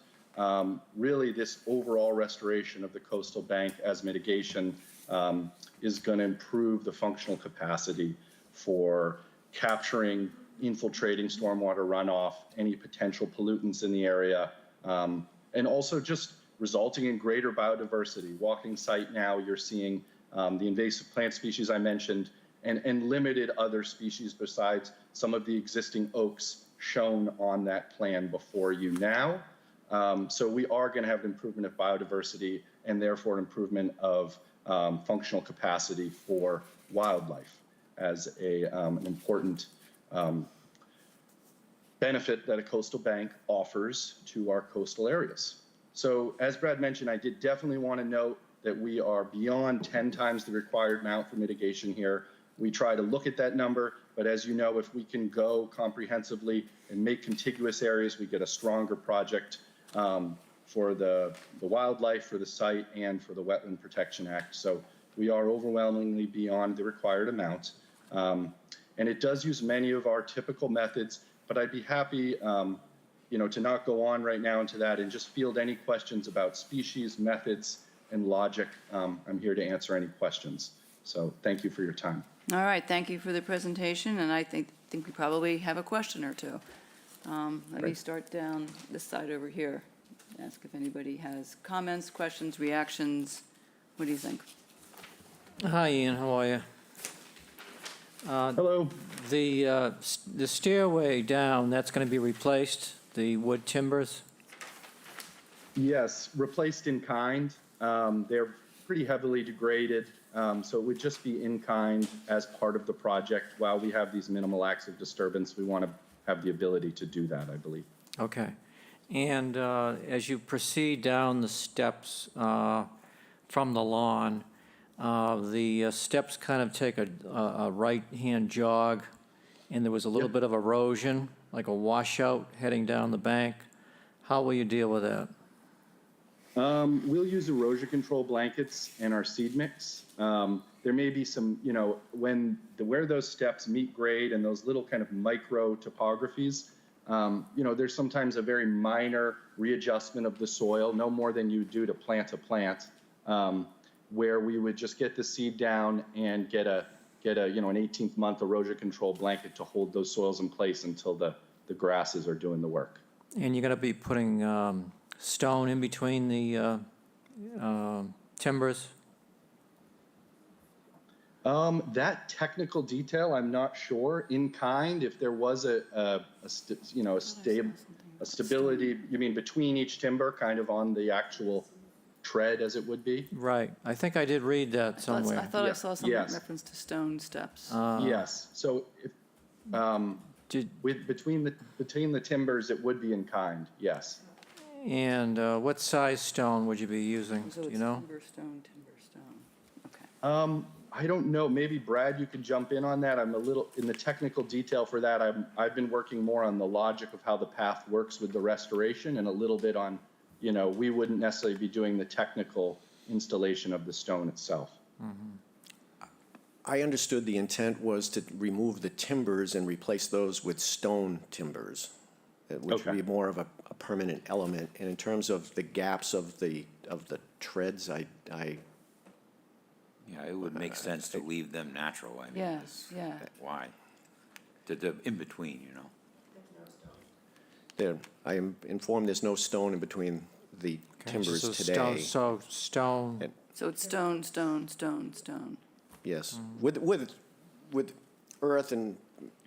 really this overall restoration of the coastal bank as mitigation is going to improve the functional capacity for capturing, infiltrating stormwater runoff, any potential pollutants in the area, and also just resulting in greater biodiversity. Walking site now, you're seeing the invasive plant species I mentioned, and limited other species besides some of the existing oaks shown on that plan before you now. So we are going to have an improvement of biodiversity and therefore an improvement of functional capacity for wildlife as an important benefit that a coastal bank offers to our coastal areas. So as Brad mentioned, I did definitely want to note that we are beyond 10 times the required amount for mitigation here. We try to look at that number, but as you know, if we can go comprehensively and make contiguous areas, we get a stronger project for the wildlife, for the site, and for the Wetland Protection Act. So we are overwhelmingly beyond the required amount. And it does use many of our typical methods, but I'd be happy to not go on right now into that and just field any questions about species, methods, and logic. I'm here to answer any questions. So thank you for your time. All right, thank you for the presentation, and I think we probably have a question or two. Let me start down this side over here. Ask if anybody has comments, questions, reactions. What do you think? Hi, Ian, how are you? Hello. The stairway down, that's going to be replaced, the wood timbers? Yes, replaced in kind. They're pretty heavily degraded, so it would just be in kind as part of the project. While we have these minimal acts of disturbance, we want to have the ability to do that, I believe. Okay. And as you proceed down the steps from the lawn, the steps kind of take a right-hand jog, and there was a little bit of erosion, like a washout heading down the bank. How will you deal with that? We'll use erosion control blankets and our seed mix. There may be some, where those steps meet grade and those little kind of micro topographies, there's sometimes a very minor readjustment of the soil, no more than you do to plant a plant, where we would just get the seed down and get an 18th month erosion control blanket to hold those soils in place until the grasses are doing the work. And you're going to be putting stone in between the timbers? That technical detail, I'm not sure. In kind, if there was a stability, you mean between each timber, kind of on the actual tread as it would be? Right. I think I did read that somewhere. I thought I saw some Yes. reference to stone steps. Yes. So if, between the timbers, it would be in kind. Yes. And what size stone would you be using? So Do it's you know? timber stone. Okay. I don't know. Maybe Brad, you could jump in on that. I'm a little in the technical detail for that. I've been working more on the logic of how the path works with the restoration, and a little bit on, we wouldn't necessarily be doing the technical installation of the stone itself. Mm-hmm. I understood the intent was to remove the timbers and replace those with stone timbers, which would be more of a permanent element. And in terms of the gaps of the treads, Yeah, it would make sense to leave them natural. I mean, Yeah. why? The in between, I am informed there's no stone in between the timbers So today. stone, And- So it's stone, stone, stone, stone. Yes, with earth and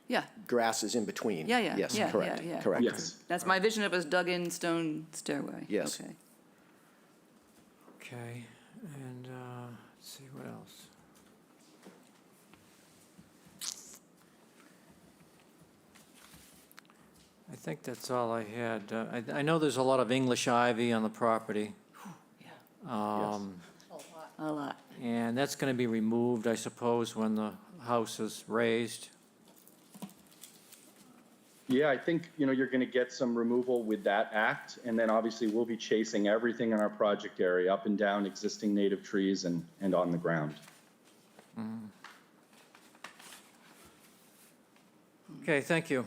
Yeah, grasses in between. yeah, yeah. Yes, yeah, correct, yeah, yeah. correct. Yes. That's my vision of a dug-in stone stairway. Yes. Okay. okay, and, let's see, what else? I think that's all I had. I know there's a lot of English ivy on the property. Um, A lot. And that's going to be removed, I suppose, when the house is raised. Yeah, I think, you're going to get some removal with that act, and then obviously we'll be chasing everything in our project area, up and down existing native trees and on the ground. Okay, thank you.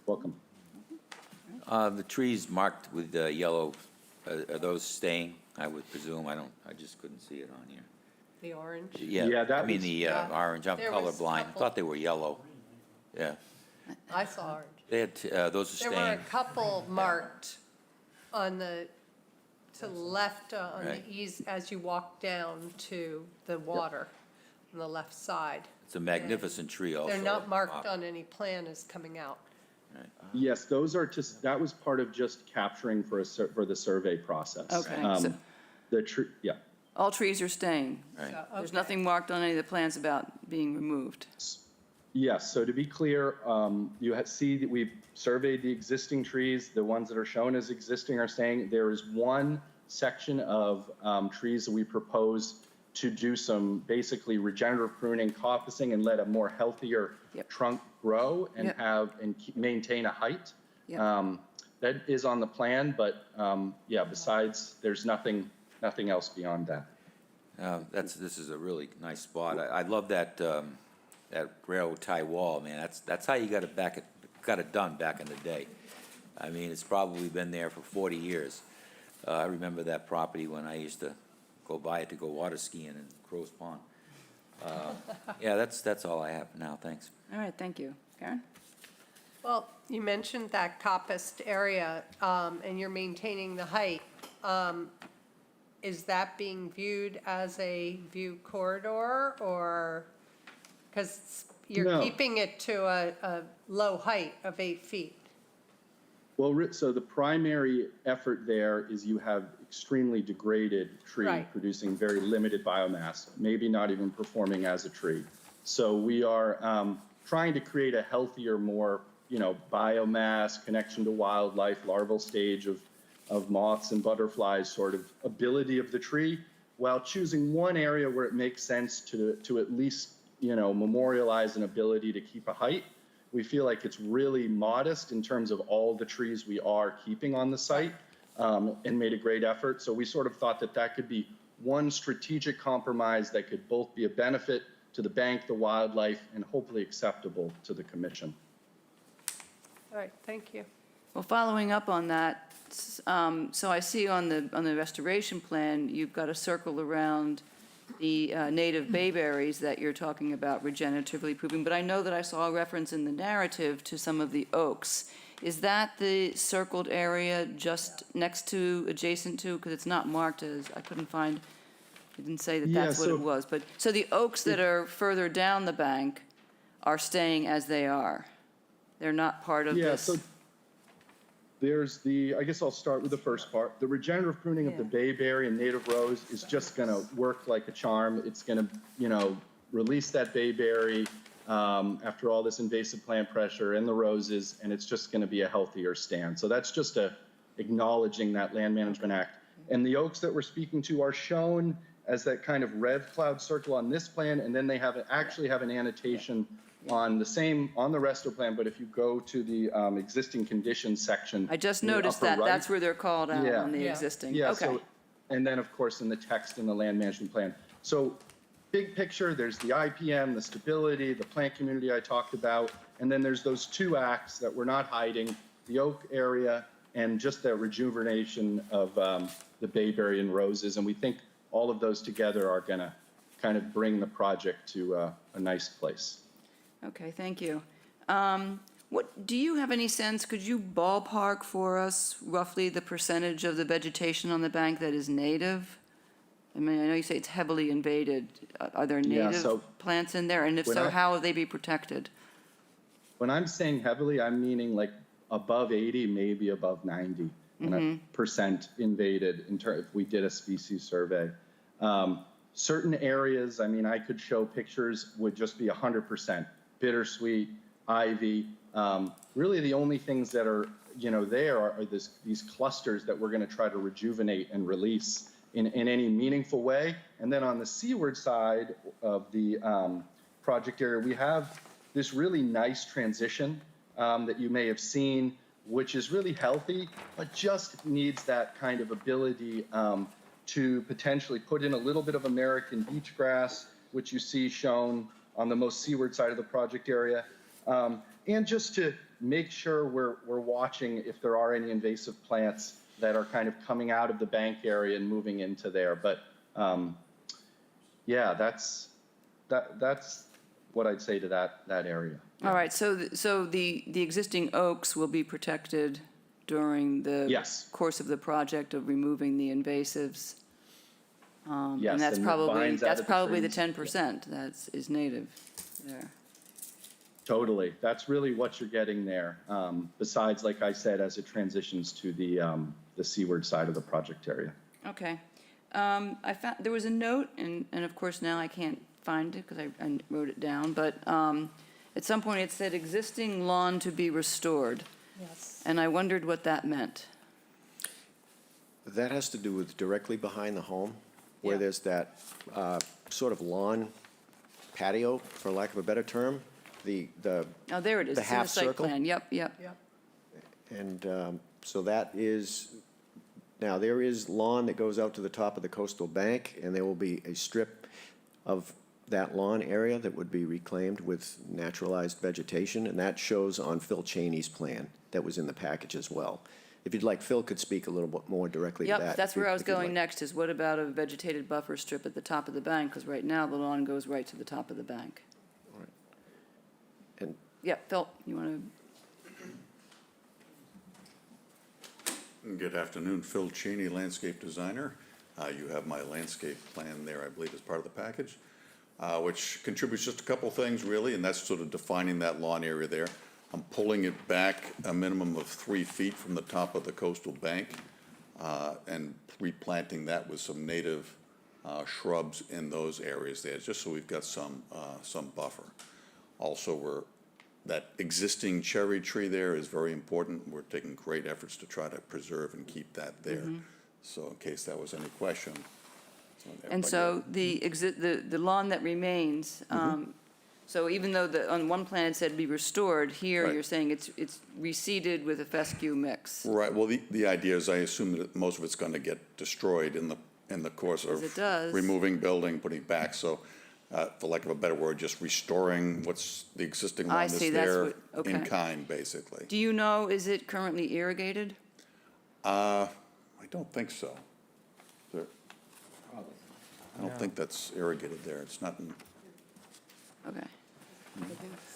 Welcome. The trees marked with yellow, are those staying, I would presume? I just couldn't see it on here. The orange. Yeah, Yeah, that I mean was- the Yeah. orange, I'm There was colorblind. I couple. thought they were yellow. Yeah, I saw orange. they had, those are There were a staying. couple marked on to the left, on the Right. east, as you walk down to the water, on the left side. It's a magnificent tree also. They're not marked on any plan as coming out. Yes, those are just, that was part of just capturing for the survey process. Okay, Um, so- The tree, yeah. All trees are staying. Right. So, There's okay. nothing marked on any of the plans about being removed. Yes, so to be clear, you see that we've surveyed the existing trees. The ones that are shown as existing are staying. There is one section of trees that we propose to do some basically regenerative pruning, coppicing, and let a more healthier Yep. trunk grow and Yep. maintain a height. Yep. That is on the plan, but yeah, besides, there's nothing else beyond that. This is a really nice spot. I love that, that railroad tie wall, man. That's how you got it done back in the day. I mean, it's probably been there for 40 years. I remember that property when I used to go by it to go water skiing in Crow's Pond. Yeah, that's all I have for now, thanks. All right, thank you. Karen? Well, you mentioned that coppiced area, and you're maintaining the height. Is that being viewed as a view corridor, or, because you're No. keeping it to a low height of 8 feet? Well, so the primary effort there is you have extremely degraded tree Right. producing very limited biomass, maybe not even performing as a tree. So we are trying to create a healthier, more, biomass, connection to wildlife, larval stage of moths and butterflies sort of ability of the tree, while choosing one area where it makes sense to at least, memorialize an ability to keep a height. We feel like it's really modest in terms of all the trees we are keeping on the site, and made a great effort. So we sort of thought that could be one strategic compromise that could both be a benefit to the bank, the wildlife, and hopefully acceptable to the commission. All right, thank you. Well, following up on that, so I see on the restoration plan, you've got a circle around the native bayberries that you're talking about regeneratively proving, but I know that I saw a reference in the narrative to some of the oaks. Is that the circled area just next to, adjacent to, because it's not marked as, I couldn't find, it didn't say that Yeah, that's what so- it was, but, so the oaks that are further down the bank are staying as they are? They're not part of Yeah, this? so there's I guess I'll start with the first part. The regenerative pruning of the Yeah. bayberry and native rose is just gonna work like a charm. It's gonna, release that bayberry after all this invasive plant pressure and the roses, and it's just gonna be a healthier stand. So that's just acknowledging that Land Management Act. And the oaks that we're speaking to are shown as that kind of red cloud circle on this plan, and then they actually have an annotation on the resto plan, but if you go to the existing conditions section. I just in the noticed upper that, right- that's where they're called out Yeah. on the Yeah. existing. Yeah, Okay. so, and then, of course, in the text in the land management plan. So, big picture, there's the IPM, the stability, the plant community I talked about, and then there's those two acts that we're not hiding, the oak area and just the rejuvenation of the bayberry and roses. And we think all of those together are gonna kind of bring the project to a nice place. Okay, thank you. What, do you have any sense, could you ballpark for us roughly the percentage of the vegetation on the bank that is native? I mean, I know you say it's heavily invaded. Are there Yeah, native so plants in there? And if when so, I- how will they be protected? When I'm saying heavily, I'm meaning like above 80, maybe above 90 percent invaded if we did a species survey. Certain areas, I mean, I could show pictures would just be 100% bittersweet, ivy. Really, the only things that are there are these clusters that we're going to try to rejuvenate and release in any meaningful way. And then on the seaward side of the project area, we have this really nice transition that you may have seen, which is really healthy, but just needs that kind of ability to potentially put in a little bit of American beach grass, which you see shown on the most seaward side of the project area. And just to make sure we're watching if there are any invasive plants that are kind of coming out of the bank area and moving into there. But yeah, that's what I'd say to that area. All right, so the existing oaks will be protected during the Yes. course of the project of removing the invasives? Yes, And that's and the probably, vines out of the the trees. 10% is native there. Totally. That's really what you're getting there. Besides, like I said, as it transitions to the seaward side of the project area. Okay. I found, there was a note, and of course now I can't find it because I wrote it down, but at some point it said existing lawn to be restored. Yes. And I wondered what that meant. That has to do with directly behind the home, where Yeah. there's that sort of lawn patio, for lack of a better term, the Oh, there it is. The It's in half site circle? plan. Yep. And so that is, now there is lawn that goes out to the top of the coastal bank, and there will be a strip of that lawn area that would be reclaimed with naturalized vegetation, and that shows on Phil Cheney's plan that was in the package as well. If you'd like, Phil could speak a little bit more directly to that. Yep, that's if you- where I was if you'd going like. next, is what about a vegetated buffer strip at the top of the bank? Because right now the lawn goes right to the top of the bank. And Yep, Phil, you want to? Good afternoon, Phil Cheney, landscape designer. You have my landscape plan there, I believe, as part of the package, which contributes just a couple things really, and that's sort of defining that lawn area there. I'm pulling it back a minimum of 3 feet from the top of the coastal bank and replanting that with some native shrubs in those areas there, just so we've got some buffer. Also, that existing cherry tree there is very important. We're taking great efforts to try to preserve and keep that there. So in case that was any question. And so the lawn that remains, so even though on one plan it said be restored, here Right. you're saying it's reseeded with a fescue mix. Right, well, the idea is I assume that most of it's gonna get destroyed in the course of it does. removing building, putting it back, so, for lack of a better word, just restoring what's the existing I lawn that's see, that's there what- in okay. kind, basically. Do you know, is it currently irrigated? I don't think so. I don't think that's irrigated there, it's not in, Okay,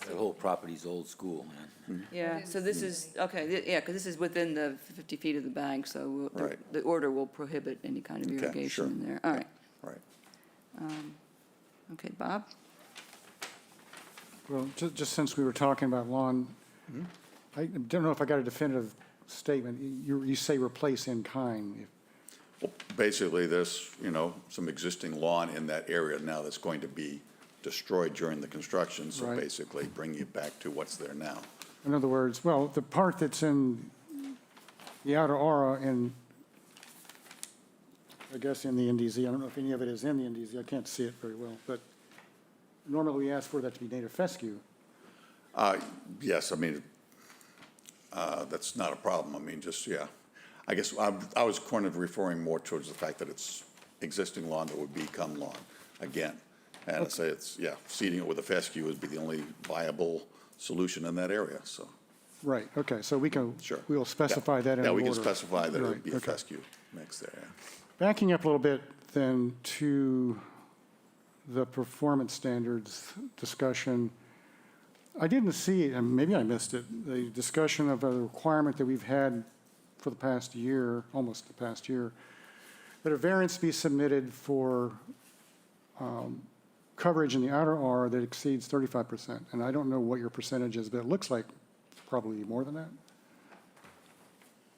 The whole property's old school, man. yeah, so this is, okay, yeah, because this is within the 50 feet of the bank, so Right. the order will prohibit any kind of Okay, irrigation sure. in there. All right, right. okay, Bob? Well, just since we were talking about lawn, I don't know if I got a definitive statement. You say replace in kind. Well, basically, there's, some existing lawn in that area now that's going to be destroyed during the construction, so Right. basically bringing it back to what's there now. In other words, well, the part that's in the outer aura in, I guess in the NDZ, I don't know if any of it is in the NDZ, I can't see it very well, but normally we ask for that to be native fescue. Yes, I mean, that's not a problem, I mean, just, yeah. I guess I was kind of referring more towards the fact that it's existing lawn that would become lawn again. And I say it's, seeding it with a fescue would be the only viable solution in that area, so. Right, okay, so we can, Sure. we'll specify that in the Yeah, order. we can specify that it Right, would be a okay. fescue mix there, yeah. Backing up a little bit then to the performance standards discussion, I didn't see, and maybe I missed it, the discussion of a requirement that we've had for the past year, almost the past year, that a variance be submitted for coverage in the outer R that exceeds 35%. And I don't know what your percentage is, but it looks like probably more than that.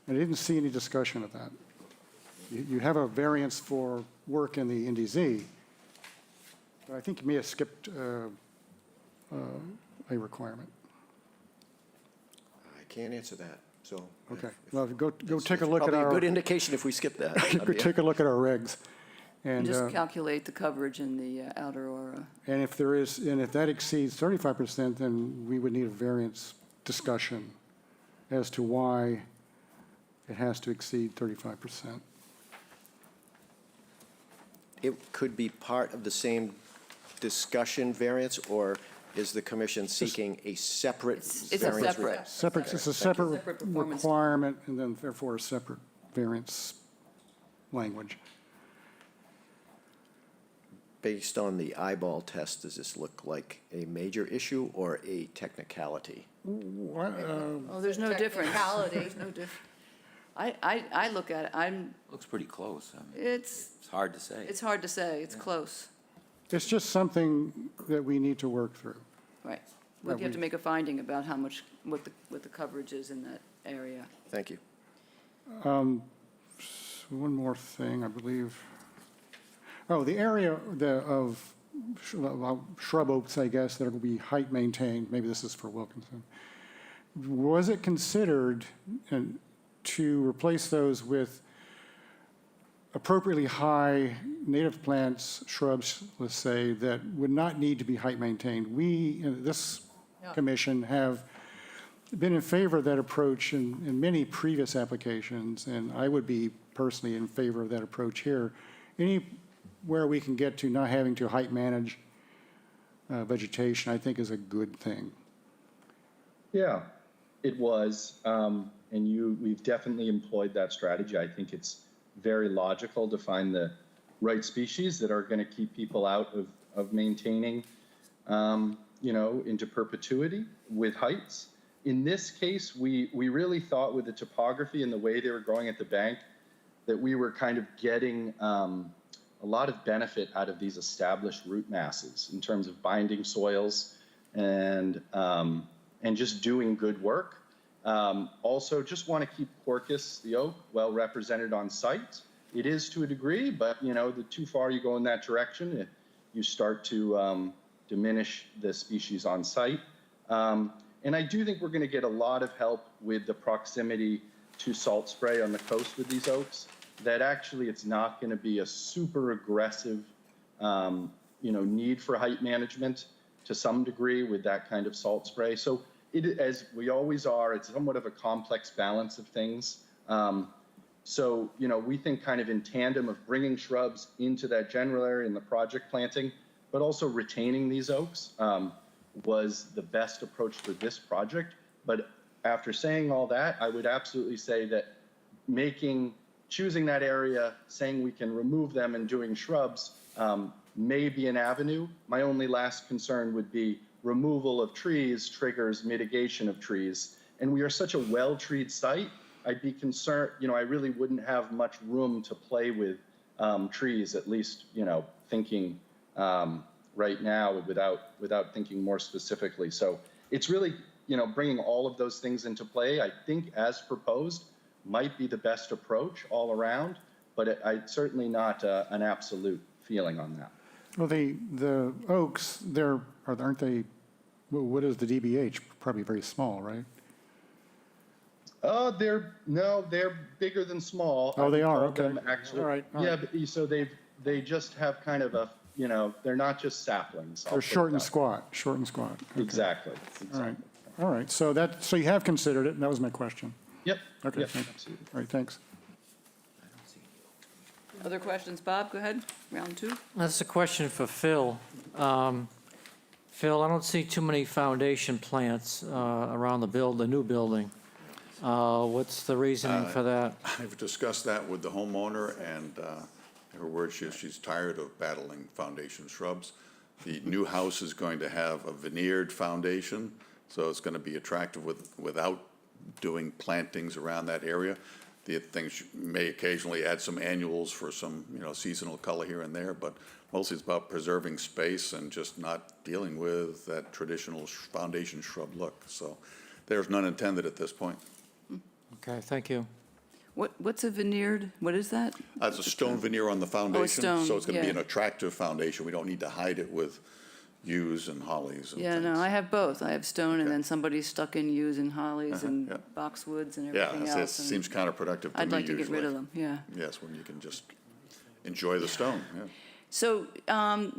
And I didn't see any discussion of that. You have a variance for work in the NDZ, but I think you may have skipped a requirement. I can't answer that, so. Okay, well, go it's- take a it's look at probably our. a good indication if we skip that. Go take a look at our regs. And, Just calculate the coverage in the outer aura. and if there is, and if that exceeds 35%, then we would need a variance discussion as to why it has to exceed 35%. It could be part of the same discussion variance, or is the commission seeking a separate It's a variance? separate. It's a separate Separate performance. requirement, and then therefore a separate variance language. Based on the eyeball test, does this look like a major issue or a technicality? What, Oh, there's no difference. Technicality. There's no difference. I look at it, Looks pretty close. I mean, it's hard to say. hard to say, it's close, It's just something that we need to work through. right. We'll That have to we- make a finding about how much, what the coverage is in that area. Thank you. One more thing, I believe. Oh, the area of shrub oaks, I guess, that will be height maintained, maybe this is for Wilkinson. Was it considered to replace those with appropriately high native plants, shrubs, let's say, that would not need to be height maintained? We, in this commission, have been in favor of that approach in many previous applications, and I would be personally in favor of that approach here. Anywhere we can get to not having to height manage vegetation, I think is a good thing. Yeah, it was, we've definitely employed that strategy. I think it's very logical to find the right species that are going to keep people out of maintaining, into perpetuity with heights. In this case, we really thought with the topography and the way they were growing at the bank that we were kind of getting a lot of benefit out of these established root masses in terms of binding soils and just doing good work. Also, just want to keep Quercus, the oak, well represented on site. It is to a degree, but the too far you go in that direction, you start to diminish the species on site. And I do think we're going to get a lot of help with the proximity to salt spray on the coast with these oaks. That actually it's not going to be a super aggressive, need for height management to some degree with that kind of salt spray. So it, as we always are, it's somewhat of a complex balance of things. So, we think kind of in tandem of bringing shrubs into that general area in the project planting, but also retaining these oaks was the best approach for this project. But after saying all that, I would absolutely say that choosing that area, saying we can remove them and doing shrubs may be an avenue. My only last concern would be removal of trees triggers mitigation of trees. And we are such a well-treed site, I'd be concerned, I really wouldn't have much room to play with trees, at least, thinking right now without thinking more specifically. So it's really, bringing all of those things into play, I think as proposed, might be the best approach all around, but I certainly not an absolute feeling on that. Well, the oaks, aren't they, what is the DBH? Probably very small, right? They're bigger than small. Oh, they are, I would call okay. them Actually, All right, all yeah, right. but, so they just have kind of a, they're not just saplings. I'll They're put it short and that way. squat, Okay. Exactly. All right, so you have considered it, and that was my question. Yep. Okay, Yep, thank you. absolutely. All right, thanks. Other questions? Bob, go ahead, round two. That's a question for Phil. Phil, I don't see too many foundation plants around the new building. What's the reasoning for that? I've discussed that with the homeowner, and her word is she's tired of battling foundation shrubs. The new house is going to have a veneered foundation, So it's going to be attractive without doing plantings around that area. The things may occasionally add some annuals for some, seasonal color here and there, but mostly it's about preserving space and just not dealing with that traditional foundation shrub look. So there's none intended at this point. Okay, thank you. What's a veneered, what is that? It's a stone veneer on the foundation, stone, so it's going to be yeah. an attractive foundation. We don't need to hide it with yews and hollies and Yeah, things. no, I have both. I have stone, and Okay. then somebody stuck in yews and hollies Uh-huh, and yeah. boxwoods and Yeah, everything it else. and seems counterproductive to me I'd like to get rid usually. of them, yeah. Yes, when you can just enjoy the stone, yeah. So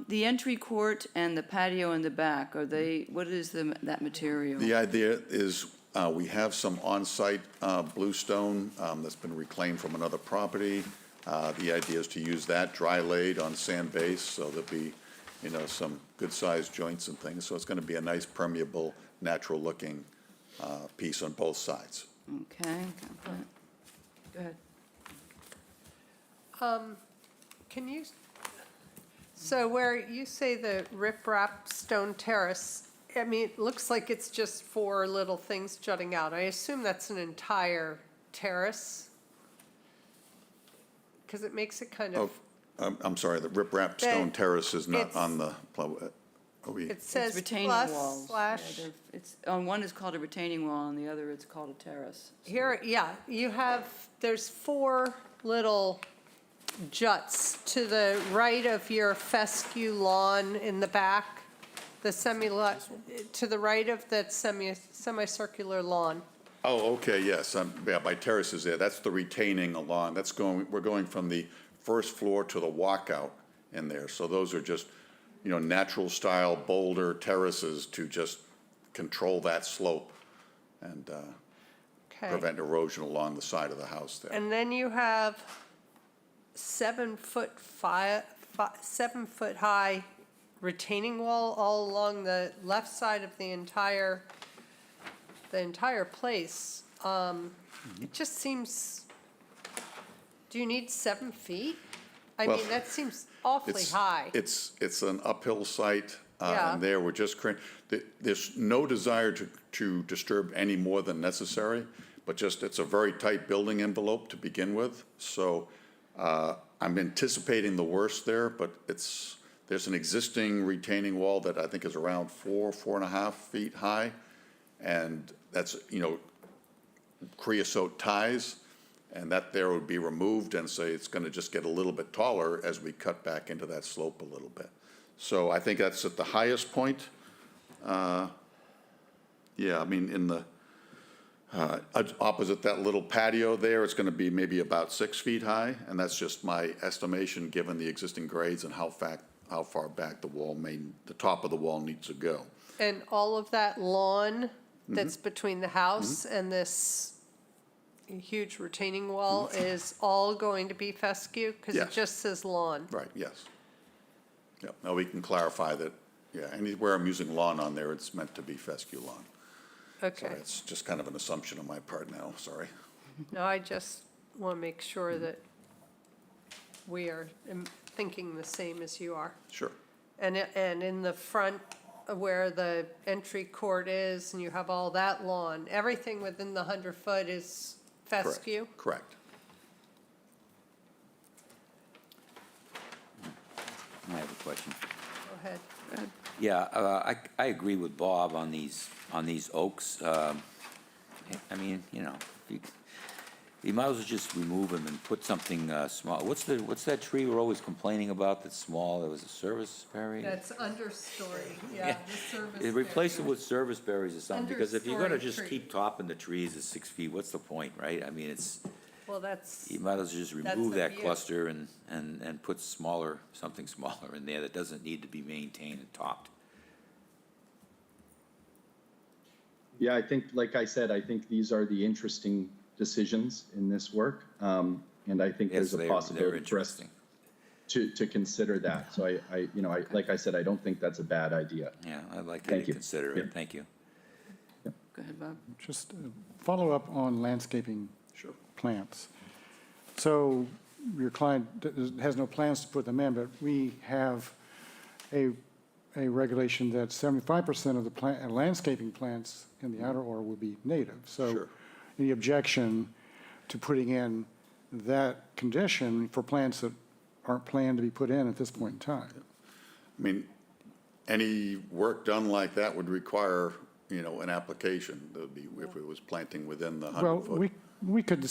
the entry court and the patio in the back, what is that material? The idea is, we have some on-site bluestone that's been reclaimed from another property. The idea is to use that dry laid on sand base, so there'll be, some good-sized joints and things. So it's going to be a nice permeable, natural-looking piece on both sides. Okay, got that. Go ahead. Can you, so where you say the riprap stone terrace, I mean, it looks like it's just 4 little things jutting out. I assume that's an entire terrace? Because it makes it kind of, I'm sorry, the riprap stone That- terrace is not it's- on the, are we? it says It's retaining plus walls. slash. Yeah, it's, on one is called a retaining wall, and the other it's called a terrace. Here, yeah, there's 4 little juts to the right of your fescue lawn in the back, to the right of that semicircular lawn. Oh, okay, yes, yeah, my terrace is there, that's the retaining along, we're going from the first floor to the walkout in there, so those are just, natural style boulder terraces to just control that slope and Okay. prevent erosion along the side of the house there. And then you have 7-foot high retaining wall all along the left side of the entire place. It just seems, do you need 7 feet? I Well, mean, that seems awfully high. It's an uphill site, Yeah. and there we're just, there's no desire to disturb any more than necessary, but just, it's a very tight building envelope to begin with, so I'm anticipating the worst there, but there's an existing retaining wall that I think is around 4.5 feet high, and that's, creosote ties, and that there would be removed, and say it's gonna just get a little bit taller as we cut back into that slope a little bit. So I think that's at the highest point. Yeah, I mean, in the, opposite that little patio there, it's gonna be maybe about 6 feet high, and that's just my estimation, given the existing grades and how far back the top of the wall needs to go. And all of that lawn that's between the house and this huge retaining wall is all going to be fescue? Because it Yes. just says lawn. Right, yes. Yeah, now we can clarify that, yeah, anywhere I'm using lawn on there, it's meant to be fescue lawn. So Okay. it's just kind of an assumption on my part now, sorry. No, I just want to make sure that we are thinking the same as you are. Sure. And in the front where the entry court is, and you have all that lawn, everything within the 100-foot is Correct. fescue? Correct. I have a question. Go ahead. Yeah, I agree with Bob on these oaks. I mean, you might as well just remove them and put something small. What's that tree we're always complaining about that's small? It was a serviceberry? That's understory, yeah, the service. Replace it with serviceberries or something, because if you're gonna Understory just tree. keep topping the trees at 6 feet, what's the point, right? I mean, Well, that's, you might as well just That's remove the that view. cluster and put something smaller in there that doesn't need to be maintained and topped. Yeah, I think, like I said, I think these are the interesting decisions in this work. And I think Yes, there's a they're possibility for us interesting. to consider that. So like I said, I don't think that's a bad idea. Yeah, I'd like you Thank to you. consider Yeah. it, thank you. Go ahead, Bob. Just follow up on landscaping plants. So your client has no plans to put them in, but we have a a regulation that 75% of the landscaping plants in the outer order would be native. So Sure. any objection to putting in that condition for plants that aren't planned to be put in at this point in time? I mean, any work done like that would require, an application. That would be if it was planting within the 100 Well, foot. we could,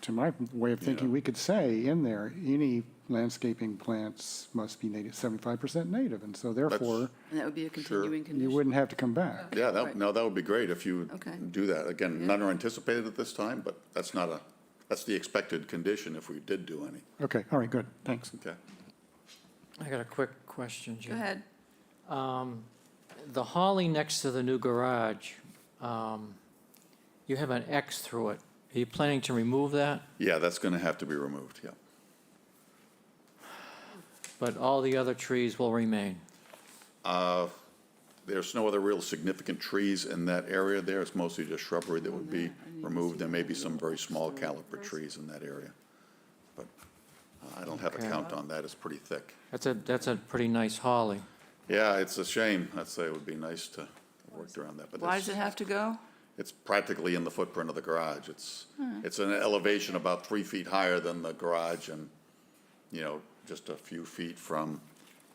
to my way of thinking, we could say in there, any landscaping plants must be native, 75% native, and so therefore, And that would be a continuing you condition. wouldn't have to come back. Yeah, Right. that would be great if you Okay. would do that. Again, none are anticipated at this time, but that's the expected condition if we did do any. Okay, all right, good, thanks. Okay. I got a quick question, Jim. Go ahead. The holly next to the new garage, you have an X through it. Are you planning to remove that? Yeah, that's going to have to be removed, yeah. But all the other trees will remain? There's no other real significant trees in that area there. It's mostly just shrubbery that would be removed. There may be some very small caliber trees in that area. But I don't have a Okay. count on that. It's pretty thick. That's a pretty nice holly. Yeah, it's a shame. I'd say it would be nice to have worked around that. But Why does it have to go? it's practically in the footprint of the garage. It's an elevation about 3 feet higher than the garage and, just a few feet from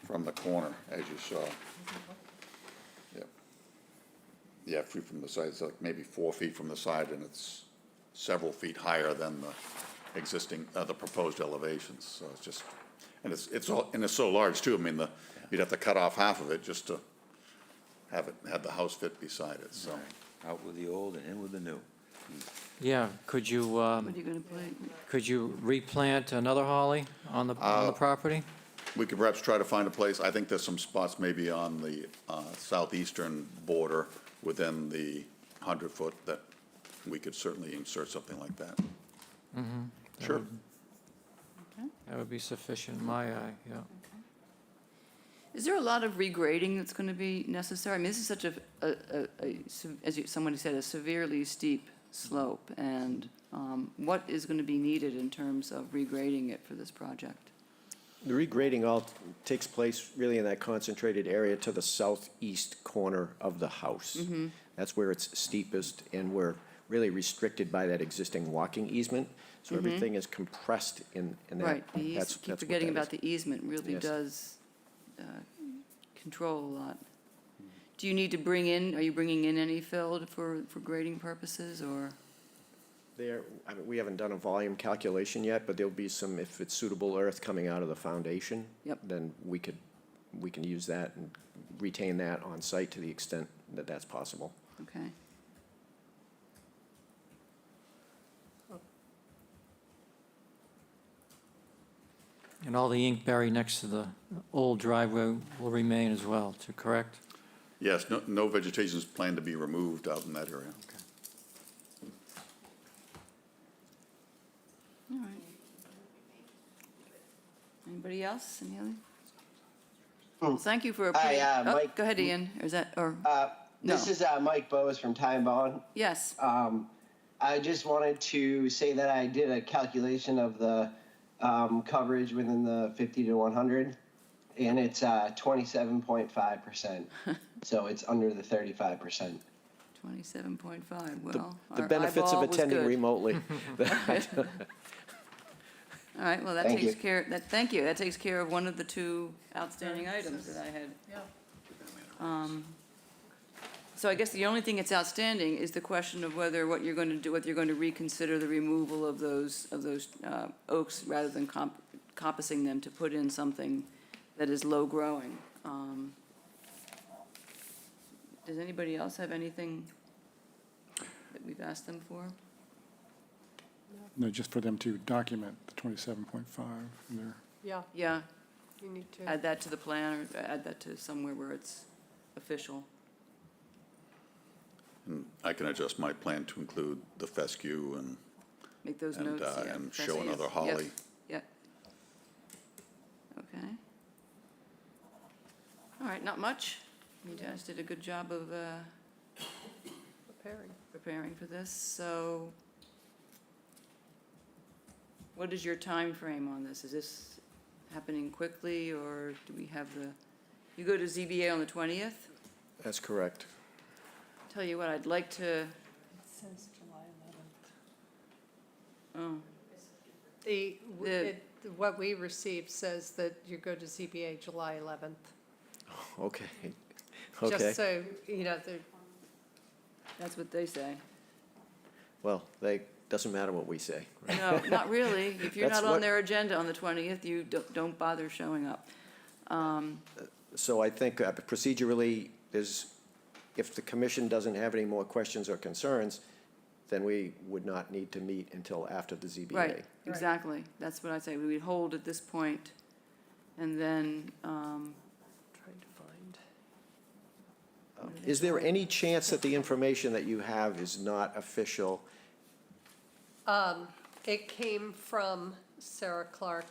the corner, as you saw. Yep. Yeah, feet from the side, it's like maybe 4 feet from the side, and it's several feet higher than the existing, the proposed elevations. So it's just, and it's so large too. I mean, you'd have to cut off half of it just to have the house fit beside it, so. Out with the old and in with the new. Yeah, could you, What are you going to put? could you replant another holly on the property? We could perhaps try to find a place. I think there's some spots maybe on the southeastern border within the 100-foot that we could certainly insert something like that. Sure. That would be sufficient in my eye, yeah. Is there a lot of regrading that's going to be necessary? I mean, this is such someone said, a severely steep slope. And what is going to be needed in terms of regrading it for this project? The regrading all takes place really in that concentrated area to the southeast corner of the house. That's where it's steepest, and we're really restricted by that existing walking easement. So everything is compressed in that. Right, the That's- easement, keep that's what forgetting that about is. the easement, really Yes. does control a lot. Do you need to are you bringing in any fill for grading purposes, or? We haven't done a volume calculation yet, but there'll be some, if it's suitable earth coming out of the foundation. Yep. Then we can use that and retain that on site to the extent that that's possible. Okay. And all the inkberry next to the old driveway will remain as well, correct? Yes, no vegetation is planned to be removed out in that area. All right. Anybody else? Any other? Well, thank you for. Hi, Oh, Mike. go ahead, Ian. Or is that, or, This No. is Mike Bowes from Time Bond. yes. I just wanted to say that I did a calculation of the coverage within the 50 to 100, and it's 27.5%. So it's under the 35%. 27.5, The- well. The our benefits of eyeball was attending good. remotely. All right, well, that Thank takes you. care, thank you, that takes care of one of the two outstanding items that I had. So I guess the only thing that's outstanding is the question of whether what you're going to do, whether you're going to reconsider the removal of those oaks rather than coppicing them to put in something that is low-growing. Does anybody else have anything that we've asked them for? No, just for them to document the 27.5 in there. Yeah, Yeah, you need to. add that to the plan, or add that to somewhere where it's official. And I can adjust my plan to include the fescue and Make those And, notes, yeah. and that's show it, another yes, holly. Yep. Okay. All right, not much. You guys did a good job of preparing for this, so what is your time frame on this? Is this happening quickly, or do we have the You go to ZBA on the 20th? That's correct. Tell you what, I'd like to, It says July 11th. oh, What we received says that you go to ZBA July 11th. Okay. Okay. Just so, you know, that's what they say. Well, doesn't matter what we say. No, not really. If you're That's not on what- their agenda on the 20th, you don't bother showing up. So I think procedurally, if the commission doesn't have any more questions or concerns, then we would not need to meet until after the ZBA. Right, exactly. That's what I say. We would hold at this point, and then, trying to find. Is there any chance that the information that you have is not official? It came from Sarah Clark.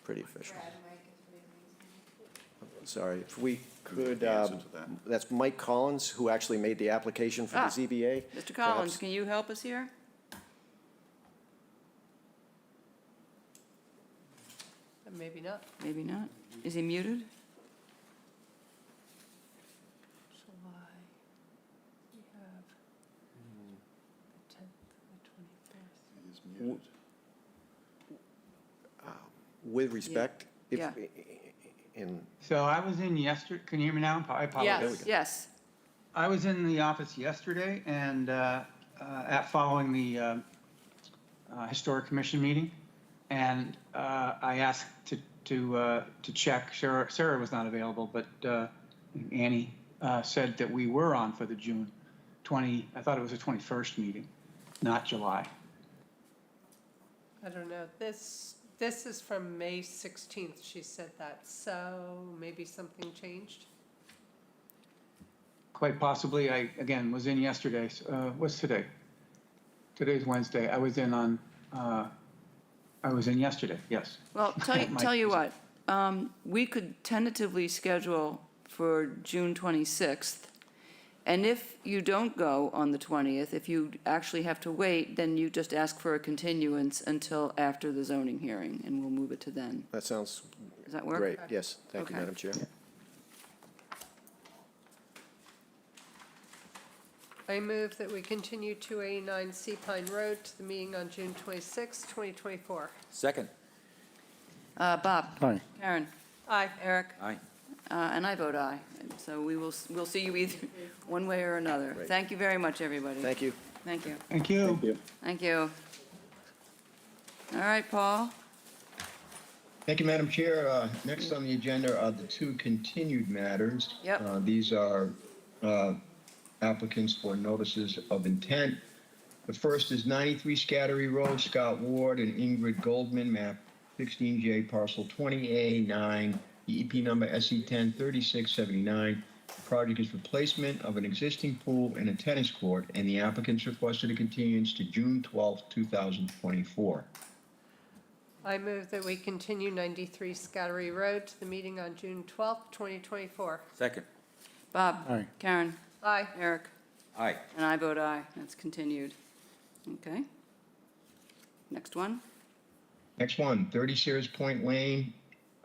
Pretty official. Sorry, if we could, the answer to that. that's Mike Collins, who actually made the application for the Ah, ZBA. Mr. Collins, Perhaps- can you help us here? Maybe not. Maybe not. Is he muted? July. We have the 10th, the 24th. He's muted. With respect, if, Yeah. in, So I was in yesterday, can you hear me now? I apologize. Yes. I was in the office yesterday and following the Historic Commission meeting. And I asked to check, Sarah was not available, but Annie said that we were on for the June 20, I thought it was the 21st meeting, not July. I don't know. This is from May 16th, she said that. So maybe something changed? Quite possibly, I, again, was in yesterday. What's today? Today's Wednesday. I was in yesterday, yes. Well, Might tell you be- what, we could tentatively schedule for June 26th. And if you don't go on the 20th, if you actually have to wait, then you just ask for a continuance until after the zoning hearing, and we'll move it to then. that sounds Does that work? great. Yes, thank you, Okay. Madam Chair. I move that we continue 289 Sea Pine Road to the meeting on June 26, 2024. Second. Bob? Aye. Karen? Aye. Eric? Aye. And I vote aye. And so we'll see you either one way or another. Great. Thank you very much, everybody. Thank you. Thank you. Thank you. Thank you. Thank you. All right, Paul? Thank you, Madam Chair. Next on the agenda are the two continued matters. Yep. These are applicants for notices of intent. The first is 93 Scattery Road, Scott Ward and Ingrid Goldman, map 16J, parcel 20A9, DEP number SE10 3679. The project is replacement of an existing pool and a tennis court, and the applicants requested a continuance to June 12, 2024. I move that we continue 93 Scattery Road to the meeting on June 12, 2024. Second. Bob? Aye. Karen? Aye. Eric? Aye. And I vote aye. That's continued. Okay. Next one. Next one, 30 Sears Point Lane,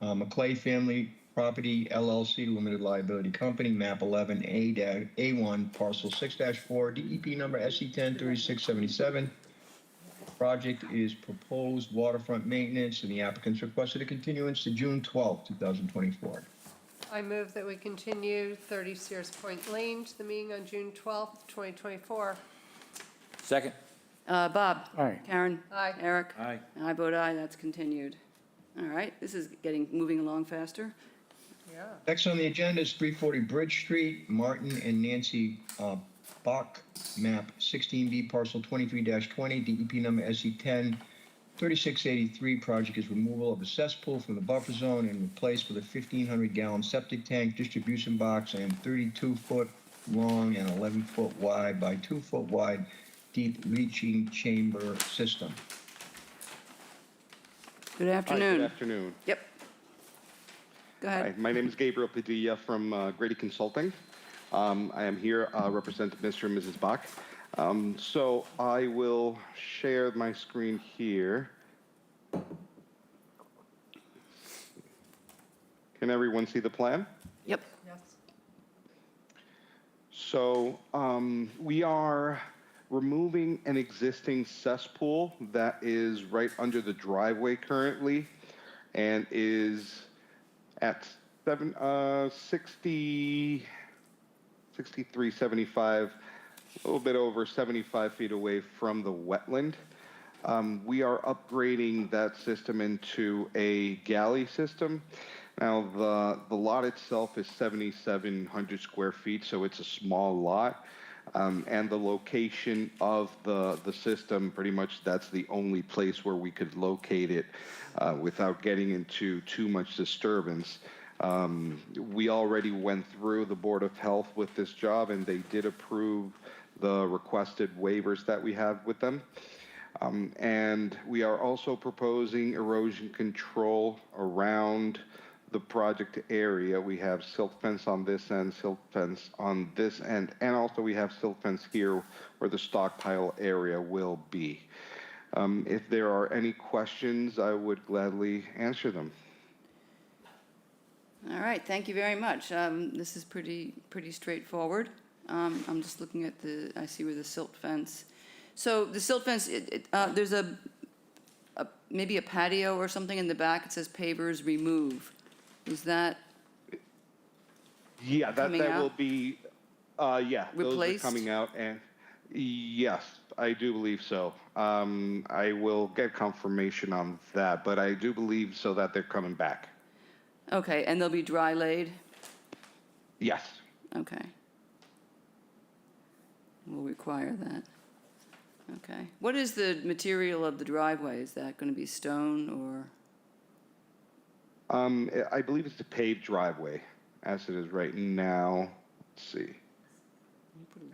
McClay Family Property LLC Limited Liability Company, map 11A-A1, parcel 6-4, DEP number SE10 3677. Project is proposed waterfront maintenance, and the applicants requested a continuance to June 12, 2024. I move that we continue 30 Sears Point Lane to the meeting on June 12, 2024. Second. Bob? Aye. Karen? Aye. Eric? Aye. And I vote aye. That's continued. All right, this is moving along faster. Yeah. Next on the agenda is 340 Bridge Street, Martin and Nancy Bach, map 16B, parcel 23-20, DEP number SE10 3683. Project is removal of a cesspool from the buffer zone and replaced with a 1,500-gallon septic tank, distribution box, and 32-foot long and 11-foot wide by 2-foot wide deep leaching chamber system. Good Hi, afternoon. good afternoon. Yep. Go Hi, ahead. my name is Gabriel Padilla from Grady Consulting. I am here representing Mr. and Mrs. Bach. So I will share my screen here. Can everyone see the plan? Yep. So we are removing an existing cesspool that is right under the driveway currently and is at 6375, a little bit over 75 feet away from the wetland. We are upgrading that system into a galley system. Now, the lot itself is 7,700 square feet, so it's a small lot. And the location of the system, pretty much that's the only place where we could locate it without getting into too much disturbance. We already went through the Board of Health with this job, and they did approve the requested waivers that we have with them. And we are also proposing erosion control around the project area. We have silt fence on this end, silt fence on this end, and also we have silt fence here where the stockpile area will be. If there are any questions, I would gladly answer them. All right, thank you very much. This is pretty straightforward. I'm just looking at I see where the silt fence. So the silt fence, there's maybe a patio or something in the back. It says pavers remove. Is that Yeah, that coming out? will be, yeah, those Replaced? are coming out, and yes, I do believe so. I will get confirmation on that, but I do believe so that they're coming back. Okay, and they'll be dry laid? Yes. Okay. We'll require that. Okay. What is the material of the driveway? Is that going to be stone or? I believe it's a paved driveway, as it is right now. Let's see.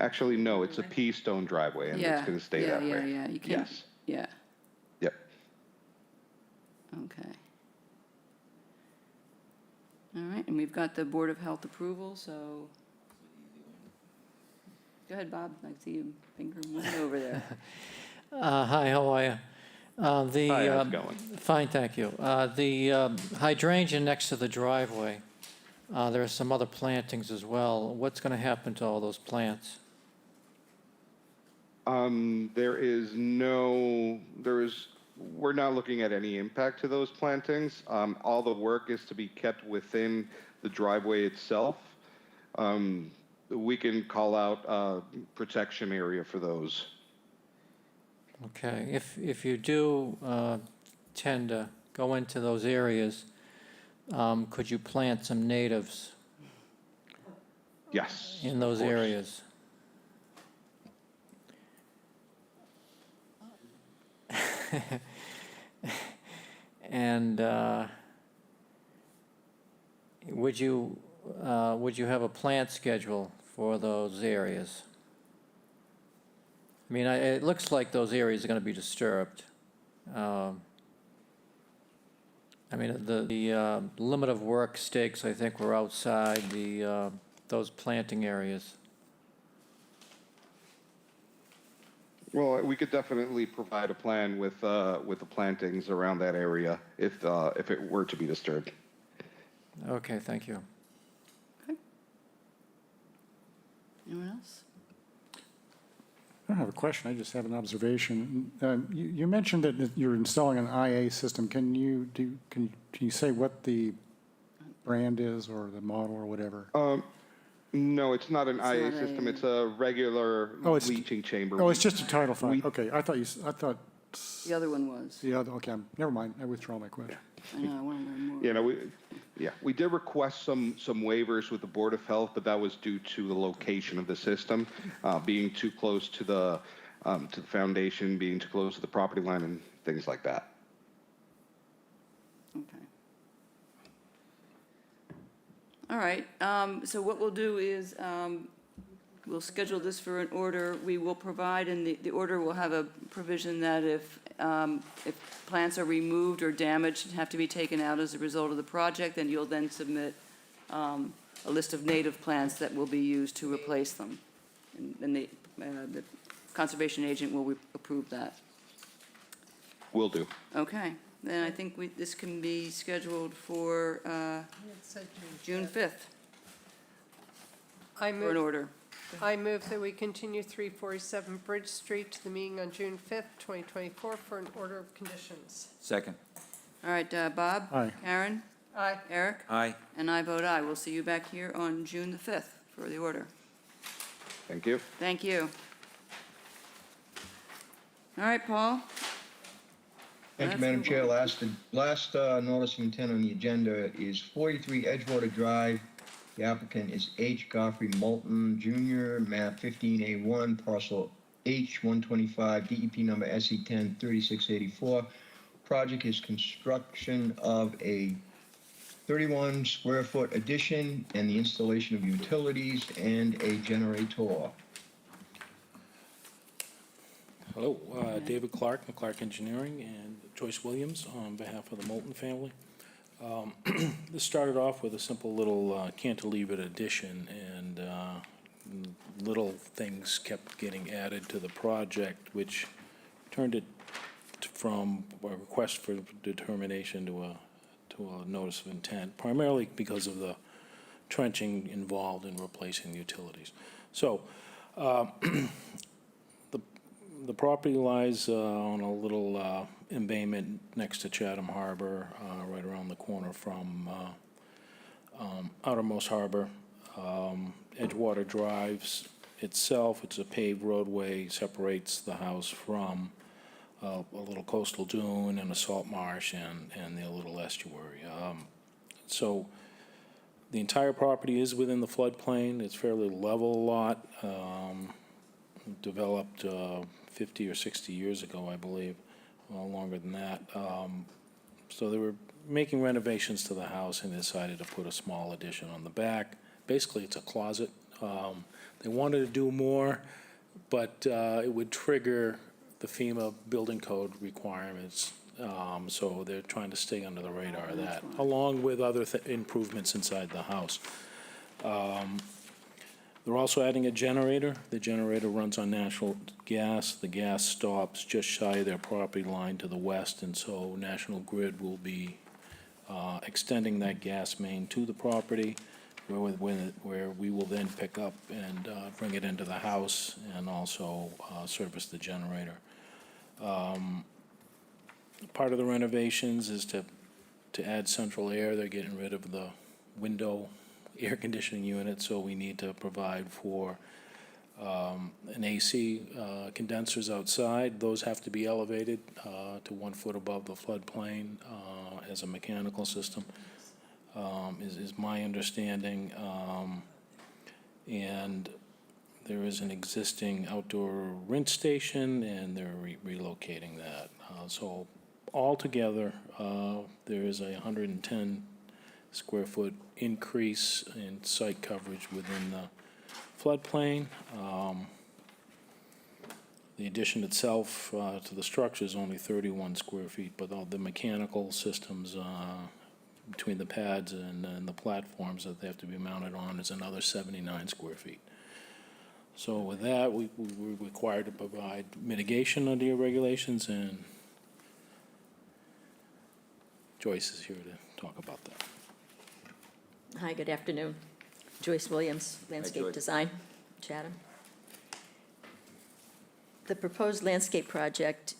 Actually, no, it's a pea stone driveway, and it's going to stay that way. Yeah, you can't. Yes. Yeah, Yep. okay. All right, and we've got the Board of Health approval, so. Go ahead, Bob. I see you finger moving over there. Hi, how are you? Hi, how's it going? Fine, thank you. The hydrangea next to the driveway, there are some other plantings as well. What's going to happen to all those plants? We're not looking at any impact to those plantings. All the work is to be kept within the driveway itself. We can call out a protection area for those. Okay, if you do tend to go into those areas, could you plant some natives Yes. in those of course. areas? And would you have a plant schedule for those areas? I mean, it looks like those areas are going to be disturbed. I mean, the limit of work stakes, I think, were outside those planting areas. Well, we could definitely provide a plan with the plantings around that area if it were to be disturbed. Okay, thank you. Anyone else? I don't have a question, I just have an observation. You mentioned that you're installing an IA system. Can you say what the brand is or the model or whatever? No, it's not an IA not system. a- It's a regular leaching chamber. Oh, it's just a Title V. Okay, I thought The other one was. the other, okay, never mind, I withdraw my question. I know, I want to learn more. You know, we did request some waivers with the Board of Health, but that was due to the location of the system, being too close to the foundation, being too close to the property line, and things like that. Okay. All right, so what we'll do is, we'll schedule this for an order. We will provide, and the order will have a provision that if plants are removed or damaged and have to be taken out as a result of the project, then you'll then submit a list of native plants that will be used to replace them. And the conservation agent will approve that. Will do. Okay, then I think this can be scheduled for June 5th I for an move, order. I move that we continue 347 Bridge Street to the meeting on June 5th, 2024 for an order of conditions. Second. All right, Bob? Aye. Karen? Aye. Eric? Aye. And I vote aye. We'll see you back here on June the 5th for the order. Thank you. Thank you. All right, Paul? Thank you, Madam Chair. Last notice of intent on the agenda is 43 Edgewater Drive. The applicant is H. Godfrey Moulton Jr., map 15A1, parcel H125, DEP number SE10 3684. Project is construction of a 31 square foot addition and the installation of utilities and a generator. Hello, David Clark, from Clark Engineering, and Joyce Williams on behalf of the Moulton family. This started off with a simple little cantilevered addition, and little things kept getting added to the project, which turned it from a request for determination to a notice of intent, primarily because of the trenching involved in replacing the utilities. So, the property lies on a little embayment next to Chatham Harbor, right around the corner from Outermost Harbor. Edgewater Drive itself, it's a paved roadway, separates the house from a little coastal dune and a salt marsh and the little estuary. So the entire property is within the floodplain. It's fairly level lot, developed 50 or 60 years ago, I believe, longer than that. So they were making renovations to the house and decided to put a small addition on the back. Basically, it's a closet. They wanted to do more, but it would trigger the FEMA building code requirements. So they're trying to stay under the radar of that, along with other improvements inside the house. They're also adding a generator. The generator runs on natural gas. The gas stops just shy of their property line to the west, and so National Grid will be extending that gas main to the property, where we will then pick up and bring it into the house and also service the generator. Part of the renovations is to add central air. They're getting rid of the window air conditioning unit, so we need to provide for an AC condensers outside. Those have to be elevated to 1 foot above the floodplain as a mechanical system, is my understanding. And there is an existing outdoor rinse station, and they're relocating that. So altogether, there is a 110 square foot increase in site coverage within the floodplain. The addition itself to the structure is only 31 square feet, but all the mechanical systems between the pads and the platforms that they have to be mounted on is another 79 square feet. So with that, we're required to provide mitigation under your regulations, and Joyce is here to talk about that. Hi, good afternoon. Joyce Williams, Landscape Joyce. Design, Chatham. The proposed landscape project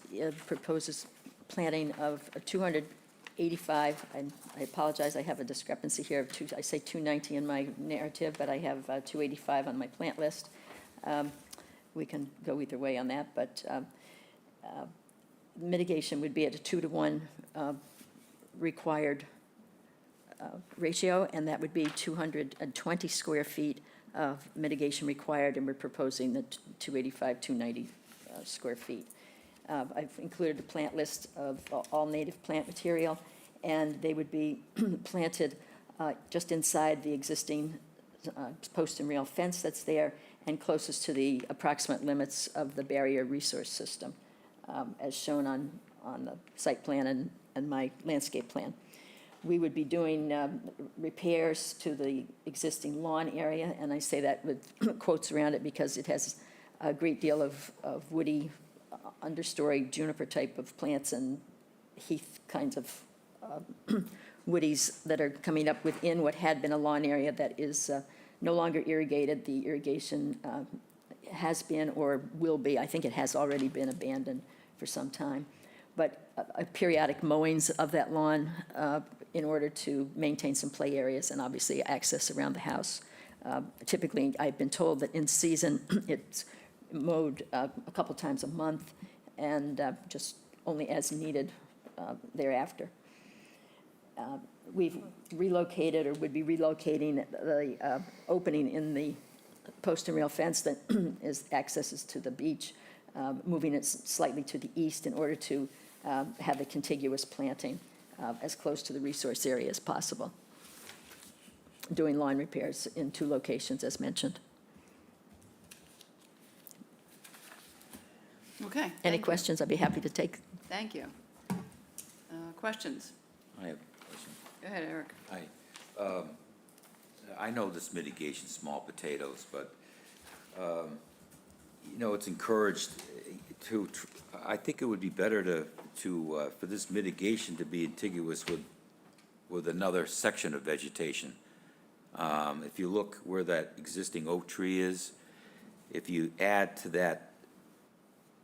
proposes planting of a 285, and I apologize, I have a discrepancy here of I say 290 in my narrative, but I have 285 on my plant list. We can go either way on that, but mitigation would be at a 2-to-1 required ratio, and that would be 220 square feet of mitigation required, and we're proposing the 285, 290 square feet. I've included a plant list of all native plant material, and they would be planted just inside the existing post and rail fence that's there and closest to the approximate limits of the barrier resource system, as shown on the site plan and my landscape plan. We would be doing repairs to the existing lawn area, and I say that with quotes around it because it has a great deal of woody understory juniper type of plants and heath kinds of woodies that are coming up within what had been a lawn area that is no longer irrigated. The irrigation has been or will be, I think it has already been abandoned for some time. But periodic mowings of that lawn in order to maintain some play areas and obviously access around the house. Typically, I've been told that in season, it's mowed a couple times a month and just only as needed thereafter. We've relocated or would be relocating the opening in the post and rail fence that accesses to the beach, moving it slightly to the east in order to have a contiguous planting as close to the resource area as possible. Doing lawn repairs in 2 locations as mentioned. Okay. Any thank you. questions? I'd be happy to take. Thank you. Questions? I have a question. Go ahead, Eric. I know this mitigation, small potatoes, but, it's encouraged I think it would be better for this mitigation to be contiguous with another section of vegetation. If you look where that existing oak tree is, if you add to that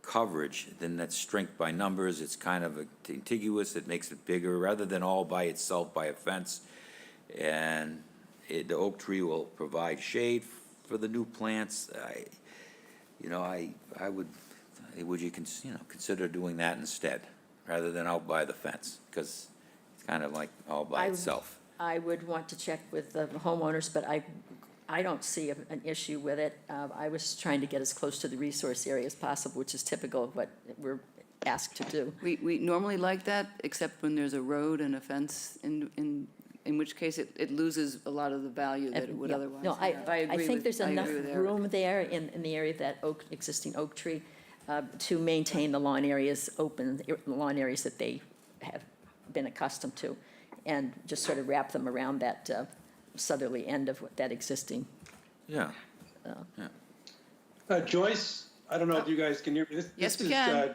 coverage, then that's strength by numbers, it's kind of contiguous, it makes it bigger, rather than all by itself by a fence. And the oak tree will provide shade for the new plants. Would you consider doing that instead, rather than out by the fence? Because it's kind of like all by itself. I would want to check with the homeowners, but I don't see an issue with it. I was trying to get as close to the resource area as possible, which is typical of what we're asked to do. We normally like that, except when there's a road and a fence, in which case it loses a lot of the value that it would Yeah. otherwise No, have. I think there's enough agree with Eric. room there in the area of that existing oak tree to maintain the lawn areas open, the lawn areas that they have been accustomed to, and just sort of wrap them around that southerly end of that existing. Yeah. Joyce, I don't know if you guys can hear me. Yes, we is, can.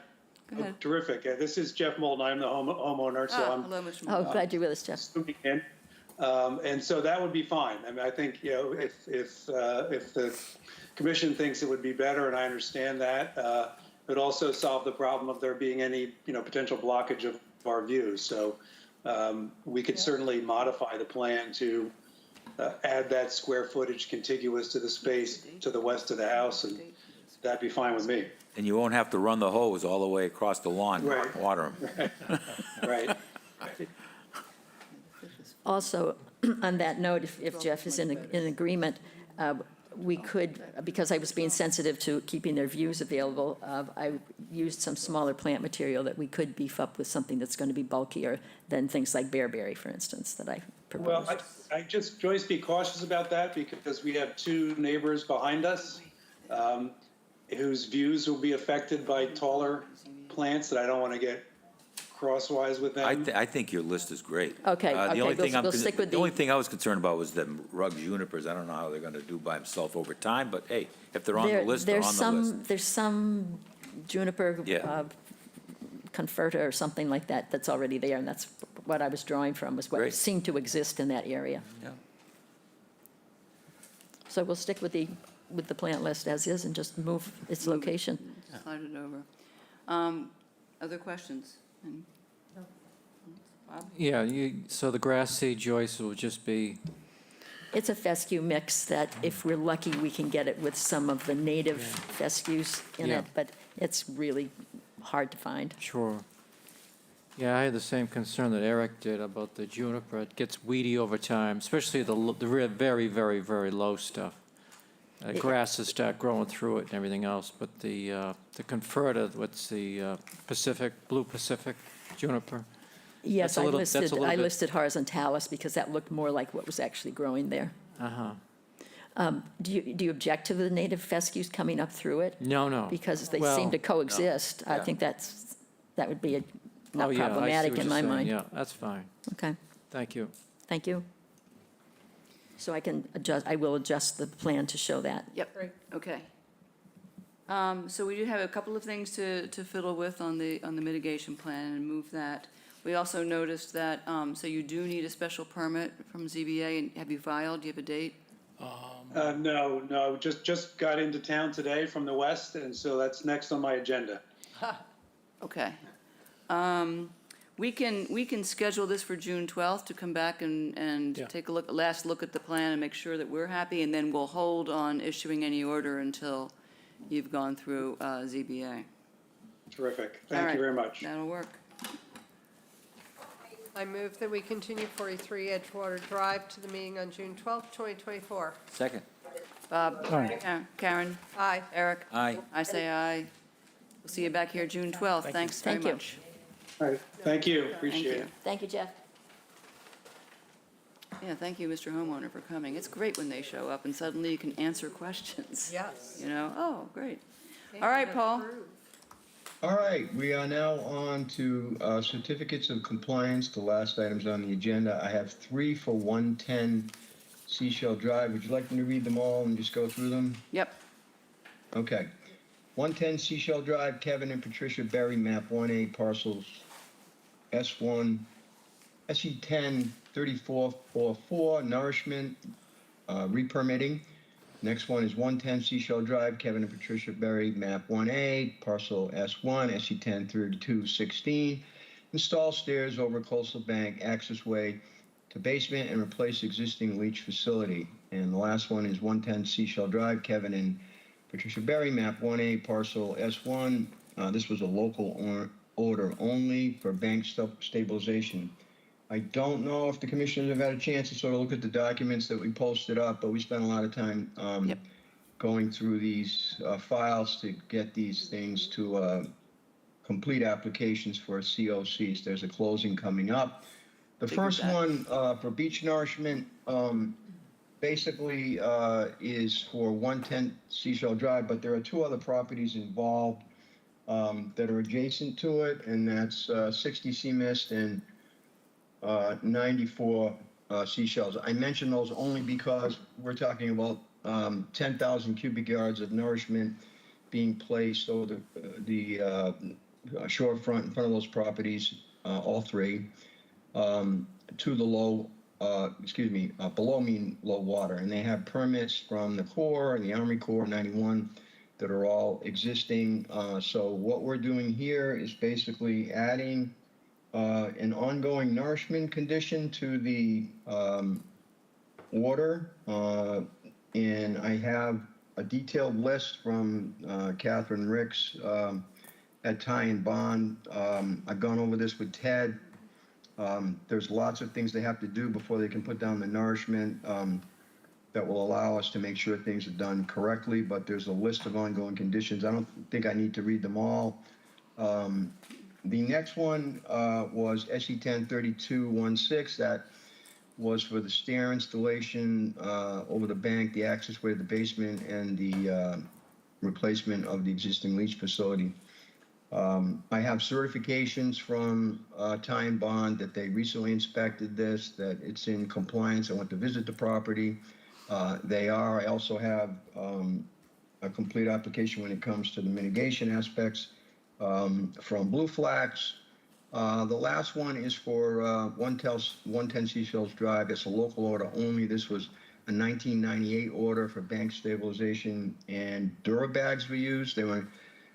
Go ahead. Terrific. This is Jeff Molden. I'm the homeowner, so I'm Hello, Mr. Oh, glad you're with us, Jeff. zooming in. And so that would be fine. I mean, I think, if the commission thinks it would be better, and I understand that, it would also solve the problem of there being any, potential blockage of our views. So we could certainly modify the plan to add that square footage contiguous to the space to the west of the house, and that'd be fine with me. And you won't have to run the hose all the way across the lawn, Right. water them. Right. Also, on that note, if Jeff is in agreement, we could, because I was being sensitive to keeping their views available, I used some smaller plant material that we could beef up with something that's going to be bulkier than things like bearberry, for instance, that I proposed. Well, I just, Joyce, be cautious about that, because we have 2 neighbors behind us whose views will be affected by taller plants that I don't want to get crosswise with them. I think your list is great. Okay, The only thing we'll stick with the only thing I was concerned about was the rug junipers. I don't know how they're gonna do by themselves over time, but hey, if they're on the list, they're on the list. There's some juniper Yeah. conferta or something like that that's already there, and that's what I was drawing from, was what Great. seemed to exist in that area. Yeah. So we'll stick with the plant list as is and just move its location. Slide it over. Other questions? Any? Bob? Yeah, so the grass seed, Joyce, will just be, It's a fescue mix that if we're lucky, we can get it with some of the native fescues in Yeah. it, but it's really hard to find. sure. Yeah, I had the same concern that Eric did about the juniper. It gets weedy over time, especially the very, very, very low stuff. Grasses start growing through it and everything else, but the conferta, what's the blue Pacific juniper? Yes, That's a little- that's a little I bit- listed horizontalis because that looked more like what was actually growing there. Uh-huh. Do you object to the native fescues coming up through it? No. Because they Well, seem to coexist. I Yeah. think that would be not Oh, yeah, I see problematic what in you're my saying. mind. Yeah, that's fine. Okay, Thank you. thank you. So I will adjust the plan to show that. Yep, okay. So we do have a couple of things to fiddle with on the mitigation plan and move that. We also noticed that, so you do need a special permit from ZBA, and have you filed? Do you have a date? No, just got into town today from the west, and so that's next on my agenda. Okay. We can schedule this for June 12th to come back and Yeah. take a last look at the plan and make sure that we're happy, and then we'll hold on issuing any order until you've gone through ZBA. Terrific. All Thank right, you very much. That'll work. I move that we continue 43 Edgewater Drive to the meeting on June 12th, 2024. Second. Bob? Aye. Karen? Aye. Eric? Aye. I say aye. We'll see you back here June 12th. Thanks very Thank you. much. All right, thank you, Thank appreciate you. it. Thank you, Jeff. Yeah, thank you, Mr. Homeowner, for coming. It's great when they show up and suddenly you can answer questions. Yes. You know, oh, great. All right, Paul. All right, we are now on to certificates of compliance, the last items on the agenda. I have 3 for 110 Seashell Drive. Would you like me to read them all and just go through them? Yep. Okay. 110 Seashell Drive, Kevin and Patricia Berry, map 1A, parcels S1, SE10, 3444, Nourishment, re-permitting. Next one is 110 Seashell Drive, Kevin and Patricia Berry, map 1A, parcel S1, SE10, 3216. Install stairs over coastal bank, access way to basement, and replace existing leach facility. And the last one is 110 Seashell Drive, Kevin and Patricia Berry, map 1A, parcel S1. This was a local order only for bank stabilization. I don't know if the commissioners have had a chance to sort of look at the documents that we posted up, but we spent a lot of time going through these files to get these things to complete applications for COCs. There's a closing coming up. The first one for beach nourishment basically is for 110 Seashell Drive, but there are 2 other properties involved that are adjacent to it, and that's 60 Sea Mist and 94 Seashells. I mention those only because we're talking about 10,000 cubic yards of nourishment being placed over the shorefront in front of those properties, all 3, to the below mean low water. And they have permits from the Corps and the Army Corps 91 that are all existing. So what we're doing here is basically adding an ongoing nourishment condition to the order. And I have a detailed list from Catherine Ricks at Ty and Bond. I've gone over this with Ted. There's lots of things they have to do before they can put down the nourishment that will allow us to make sure things are done correctly, but there's a list of ongoing conditions. I don't think I need to read them all. The next one was SE10 3216. That was for the stair installation over the bank, the access way to the basement, and the replacement of the existing leach facility. I have certifications from Ty and Bond that they recently inspected this, that it's in compliance. I went to visit the property. They are. I also have a complete application when it comes to the mitigation aspects from Blue Flax. The last one is for 110 Seashells Drive. It's a local order only. This was a 1998 order for bank stabilization, and Durabags were used.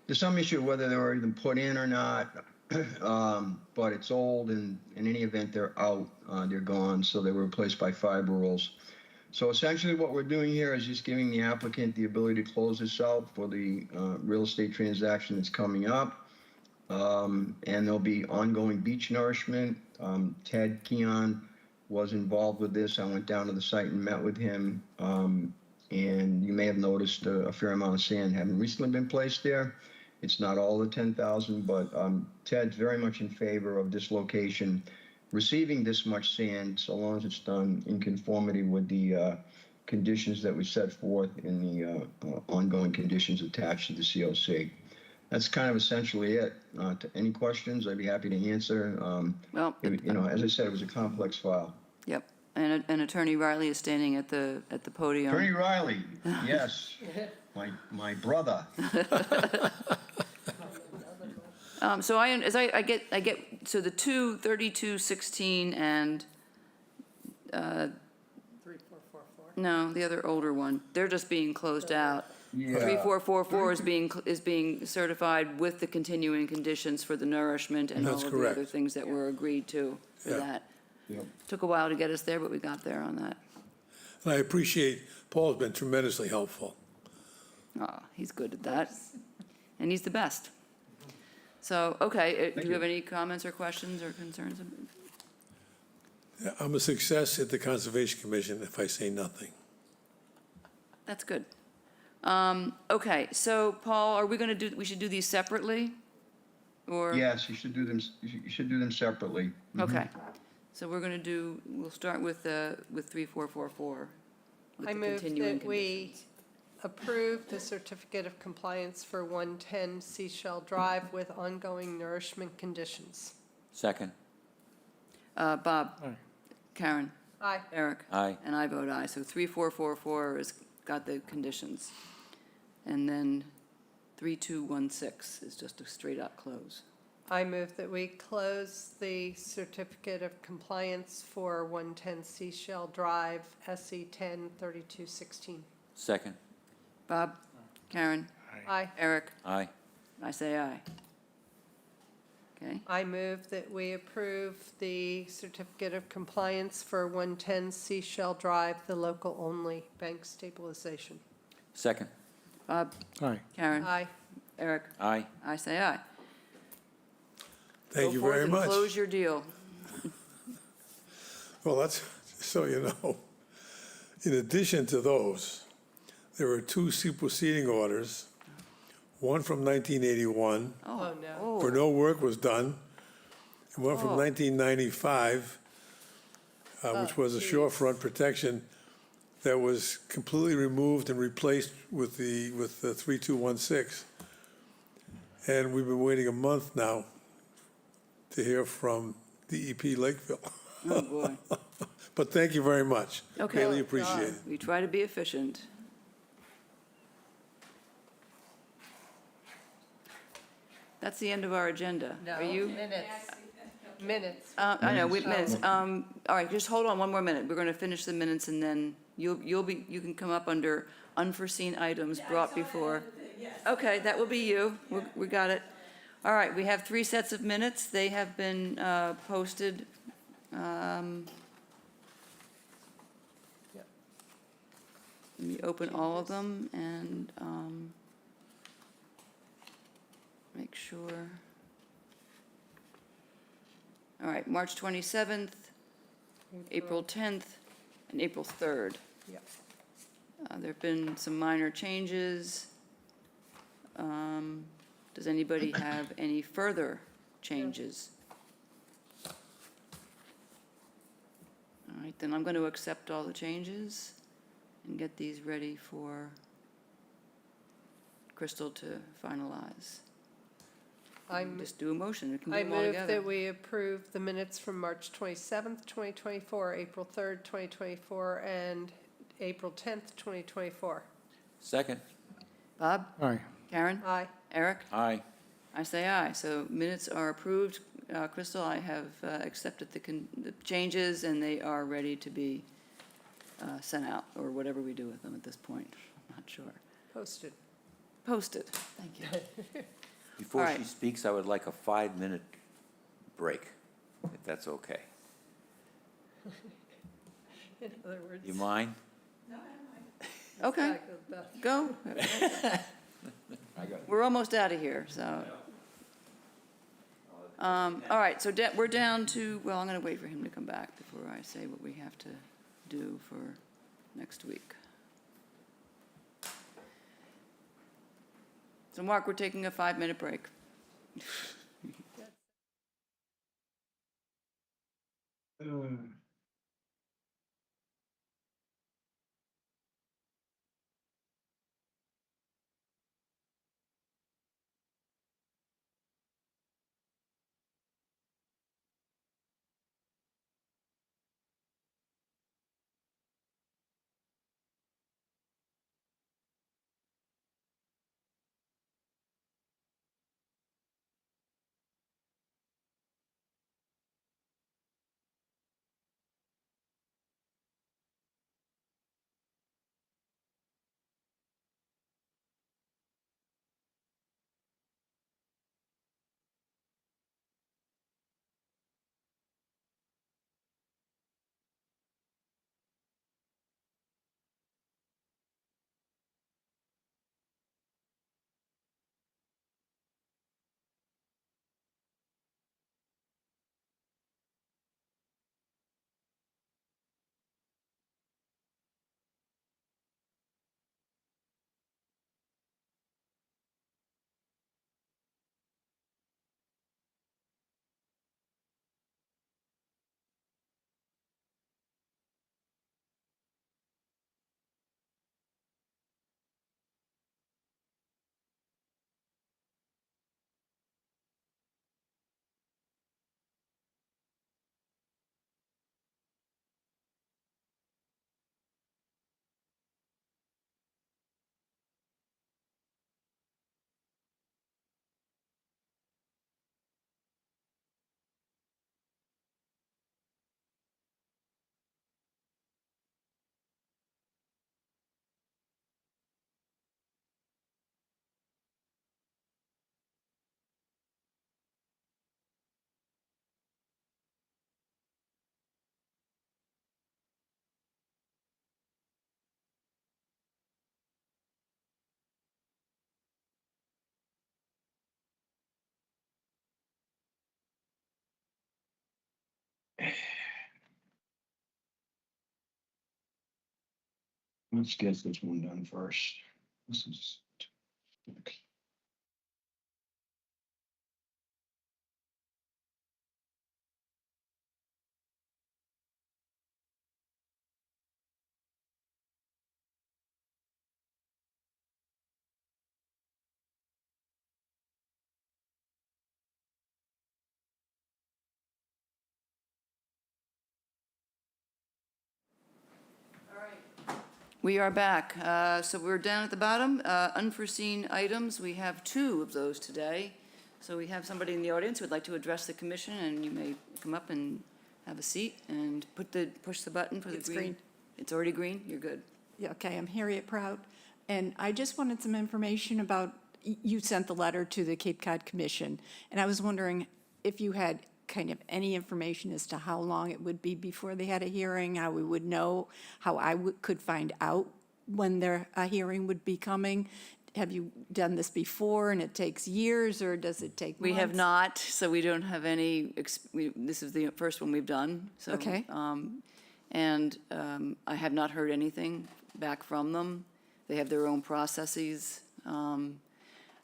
There's some issue whether they were even put in or not, but it's old, and in any event, they're out. They're gone, so they were replaced by fiber rolls. So essentially what we're doing here is just giving the applicant the ability to close this out for the real estate transaction that's coming up. And there'll be ongoing beach nourishment. Ted Keon was involved with this. I went down to the site and met with him. And you may have noticed a fair amount of sand having recently been placed there. It's not all the 10,000, but Ted's very much in favor of this location receiving this much sand, so long as it's done in conformity with the conditions that we set forth in the ongoing conditions attached to the COC. That's kind of essentially it. To any questions, I'd be happy to answer. As I said, it was a complex file. Yep. And Attorney Riley is standing at the podium. Attorney Riley, yes, my brother. So I get so the 3216 and 3444. No, the other older one. They're just being closed out. Yeah. 3444 is being certified with the continuing conditions for the nourishment and all That's of the other correct. things that were agreed to for Yeah. that. Yep. Took a while to get us there, but we got there on that. And I appreciate, Paul's been tremendously helpful. Oh, he's good at that. And he's the best. So, okay, do you have any comments or questions or concerns? I'm a success at the Conservation Commission if I say nothing. That's good. Okay, so Paul, are we going to we should do these separately? Or? Yes, you should do them, you should do them separately. Okay, so we're going to we'll start with 3444. with I the move continuing that we conditions. approve the certificate of compliance for 110 Seashell Drive with ongoing nourishment conditions. Second. Bob? Aye. Karen? Aye. Eric? Aye. And I vote aye. So 3444 has got the conditions. And then 3216 is just a straight-up close. I move that we close the certificate of compliance for 110 Seashell Drive, SE 10 3216. Second. Bob? Karen? Aye. Eric? Aye. I say aye. Okay, I move that we approve the certificate of compliance for 110 Seashell Drive, the local-only bank stabilization. Second. Bob? Aye. Karen? Aye. Eric? Aye. I say aye. Thank Go you forth very and much. close your deal. Well, that's, so you know, in addition to those, there were two superseding orders, one from 1981, Oh, no. where no work was done, and one from Oh. 1995, which was a shorefront protection that was completely removed and replaced with the 3216. And we've been waiting a month now to hear from DEP Lakeville. Oh, boy. But thank you very much. Okay. Really appreciate it. We try to be efficient. That's the end of our agenda. No. Are you? Minutes. Minutes. I know, with minutes. All right, just hold on one more minute. We're going to finish the minutes and then you can come up under unforeseen items brought before. Okay, that will be you. We got it. All right, we have 3 sets of minutes. They have been posted. Let me open all of them and make sure. All right, March 27th, April 10th, and April 3rd. Yep. There have been some minor changes. Does anybody have any further changes? All right, then I'm going to accept all the changes and get these ready for Crystal to finalize. Just do a motion, we can do I them all move together. that we approve the minutes from March 27th, 2024, April 3rd, 2024, and April 10th, 2024. Second. Bob? Aye. Karen? Aye. Eric? Aye. I say aye. So minutes are approved. Crystal, I have accepted the changes, and they are ready to be sent out, or whatever we do with them at this point. I'm not sure. Posted. Posted. Thank you. Before All she right. speaks, I would like a 5-minute break, if that's okay. In other words. You mind? Okay, go. We're almost out of here, so. All right, so we're down to, well, I'm going to wait for him to come back before I say what we have to do for next week. So Mark, we're taking a 5-minute break. Let's get this one done first. This is. We are back. So we're down at the bottom, unforeseen items. We have 2 of those today. So we have somebody in the audience who would like to address the commission, and you may come up and have a seat and push the button for the It's green. green. It's already green? You're good. Yeah, okay, I'm Harriet Prout, and I just wanted some information about, you sent the letter to the Cape Cod Commission, and I was wondering if you had kind of any information as to how long it would be before they had a hearing, how we would know, how I could find out when a hearing would be coming. Have you done this before and it takes years, or does it take months? We have not, so we don't have any, this is the first one we've done, so. Okay. I have not heard anything back from them. They have their own processes.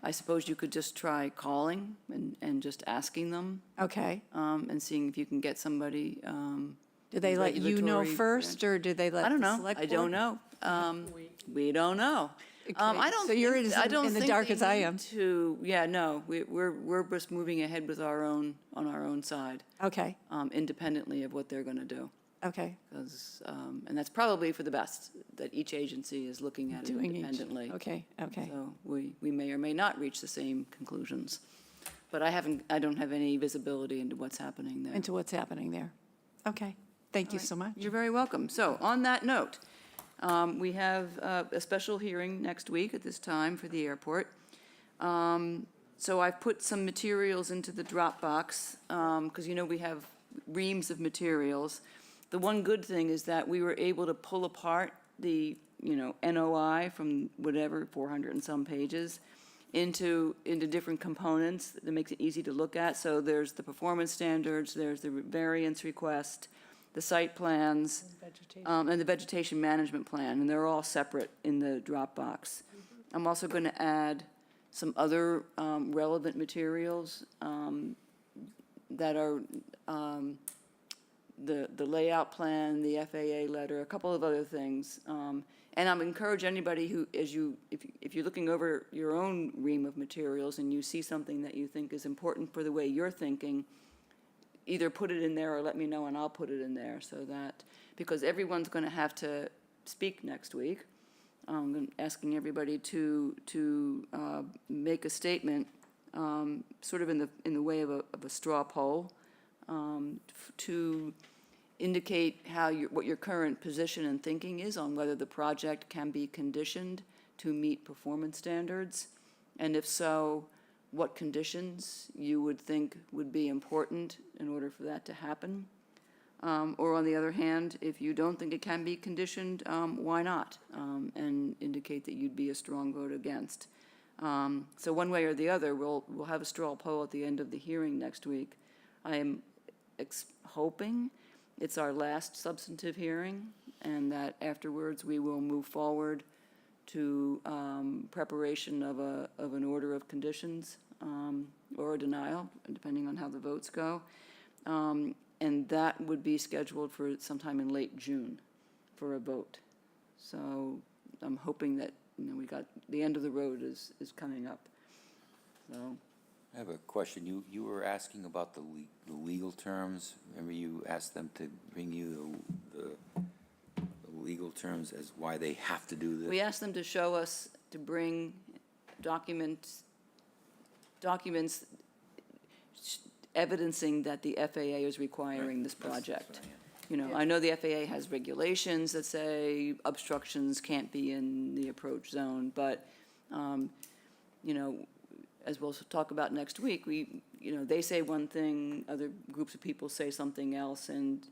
I suppose you could just try calling and just asking them. Okay. And seeing if you can get somebody. Do they let you know regulatory first, or do they let I don't the know. select I don't board? know. We don't know. I don't. So you're think- as I don't in the think dark they as I need am. Yeah, no, we're just moving ahead with on our own side, Okay, independently of what they're going to do. okay. Because, and that's probably for the best, that each agency is looking at it Doing each- independently. Okay, okay. So we may or may not reach the same conclusions. But I don't have any visibility into what's happening there. Into what's happening there. Okay, thank you All right. so much. You're very welcome. So on that note, we have a special hearing next week at this time for the airport. So I've put some materials into the Dropbox, because we have reams of materials. The one good thing is that we were able to pull apart the, NOI from whatever, 400 and some pages, into different components that makes it easy to look at. So there's the performance standards, there's the variance request, the site plans, and the vegetation management plan, and they're all separate in the Dropbox. I'm also going to add some other relevant materials that are the layout plan, the FAA letter, a couple of other things. And I'm encourage anybody who, if you're looking over your own ream of materials and you see something that you think is important for the way you're thinking, either put it in there or let me know and I'll put it in there, so that, because everyone's going to have to speak next week. I'm asking everybody to make a statement, sort of in the way of a straw poll, to indicate what your current position and thinking is on whether the project can be conditioned to meet performance standards, and if so, what conditions you would think would be important in order for that to happen. Or on the other hand, if you don't think it can be conditioned, why not? And indicate that you'd be a strong vote against. So one way or the other, we'll have a straw poll at the end of the hearing next week. I am hoping it's our last substantive hearing, and that afterwards we will move forward to preparation of an order of conditions, or a denial, depending on how the votes go. And that would be scheduled for sometime in late June for a vote. So I'm hoping that, we got, the end of the road is coming up. So. I have a question. You were asking about the legal terms. Remember you asked them to bring you the legal terms as why they have to do this? We asked them to show us, to bring documents evidencing that the FAA is requiring this project. I know the FAA has regulations that say obstructions can't be in the approach zone, but, as we'll talk about next week, they say one thing, other groups of people say something else, and,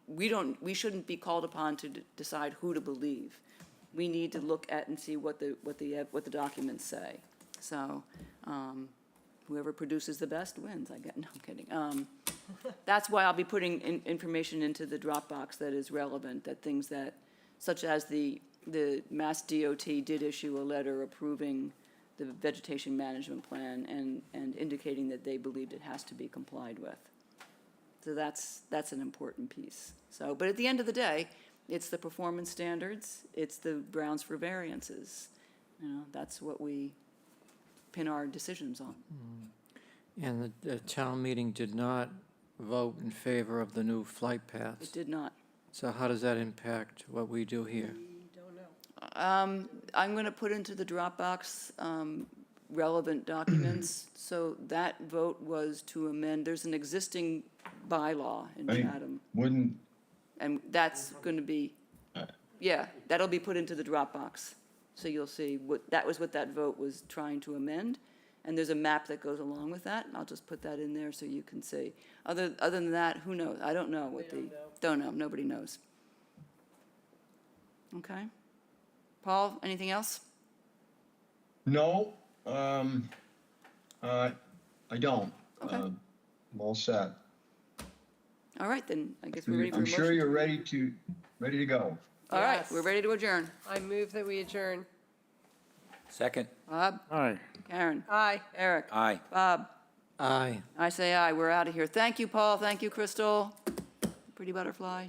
we shouldn't be called upon to decide who to believe. We need to look at and see what the documents say. So, whoever produces the best wins, I guess. No, I'm kidding. That's why I'll be putting information into the Dropbox that is relevant, that things that such as the Mass DOT did issue a letter approving the vegetation management plan and indicating that they believed it has to be complied with. So that's an important piece. So, but at the end of the day, it's the performance standards, it's the grounds for variances. You know, that's what we pin our decisions on. And the town meeting did not vote in favor of the new flight paths. It did not. So how does that impact what we do here? I'm going to put into the Dropbox relevant documents. So that vote was to amend, there's an existing bylaw in I Chatham. wouldn't, And that's going to be, yeah, that'll be put into the Dropbox. So you'll see that was what that vote was trying to amend. And there's a map that goes along with that. And I'll just put that in there so you can see. Other than that, who knows? I don't know what don't know. Nobody knows. Okay. Paul, anything else? no, I don't. Okay. I'm all set. All right, then I guess we're ready for a I'm motion. sure you're ready to go. All right, Yes. we're ready to adjourn. I move that we adjourn. Second? Bob? Aye. Karen? Aye. Eric? Aye. Bob? Aye. I say aye. We're out of here. Thank you, Paul. Thank you, Crystal. Pretty butterfly.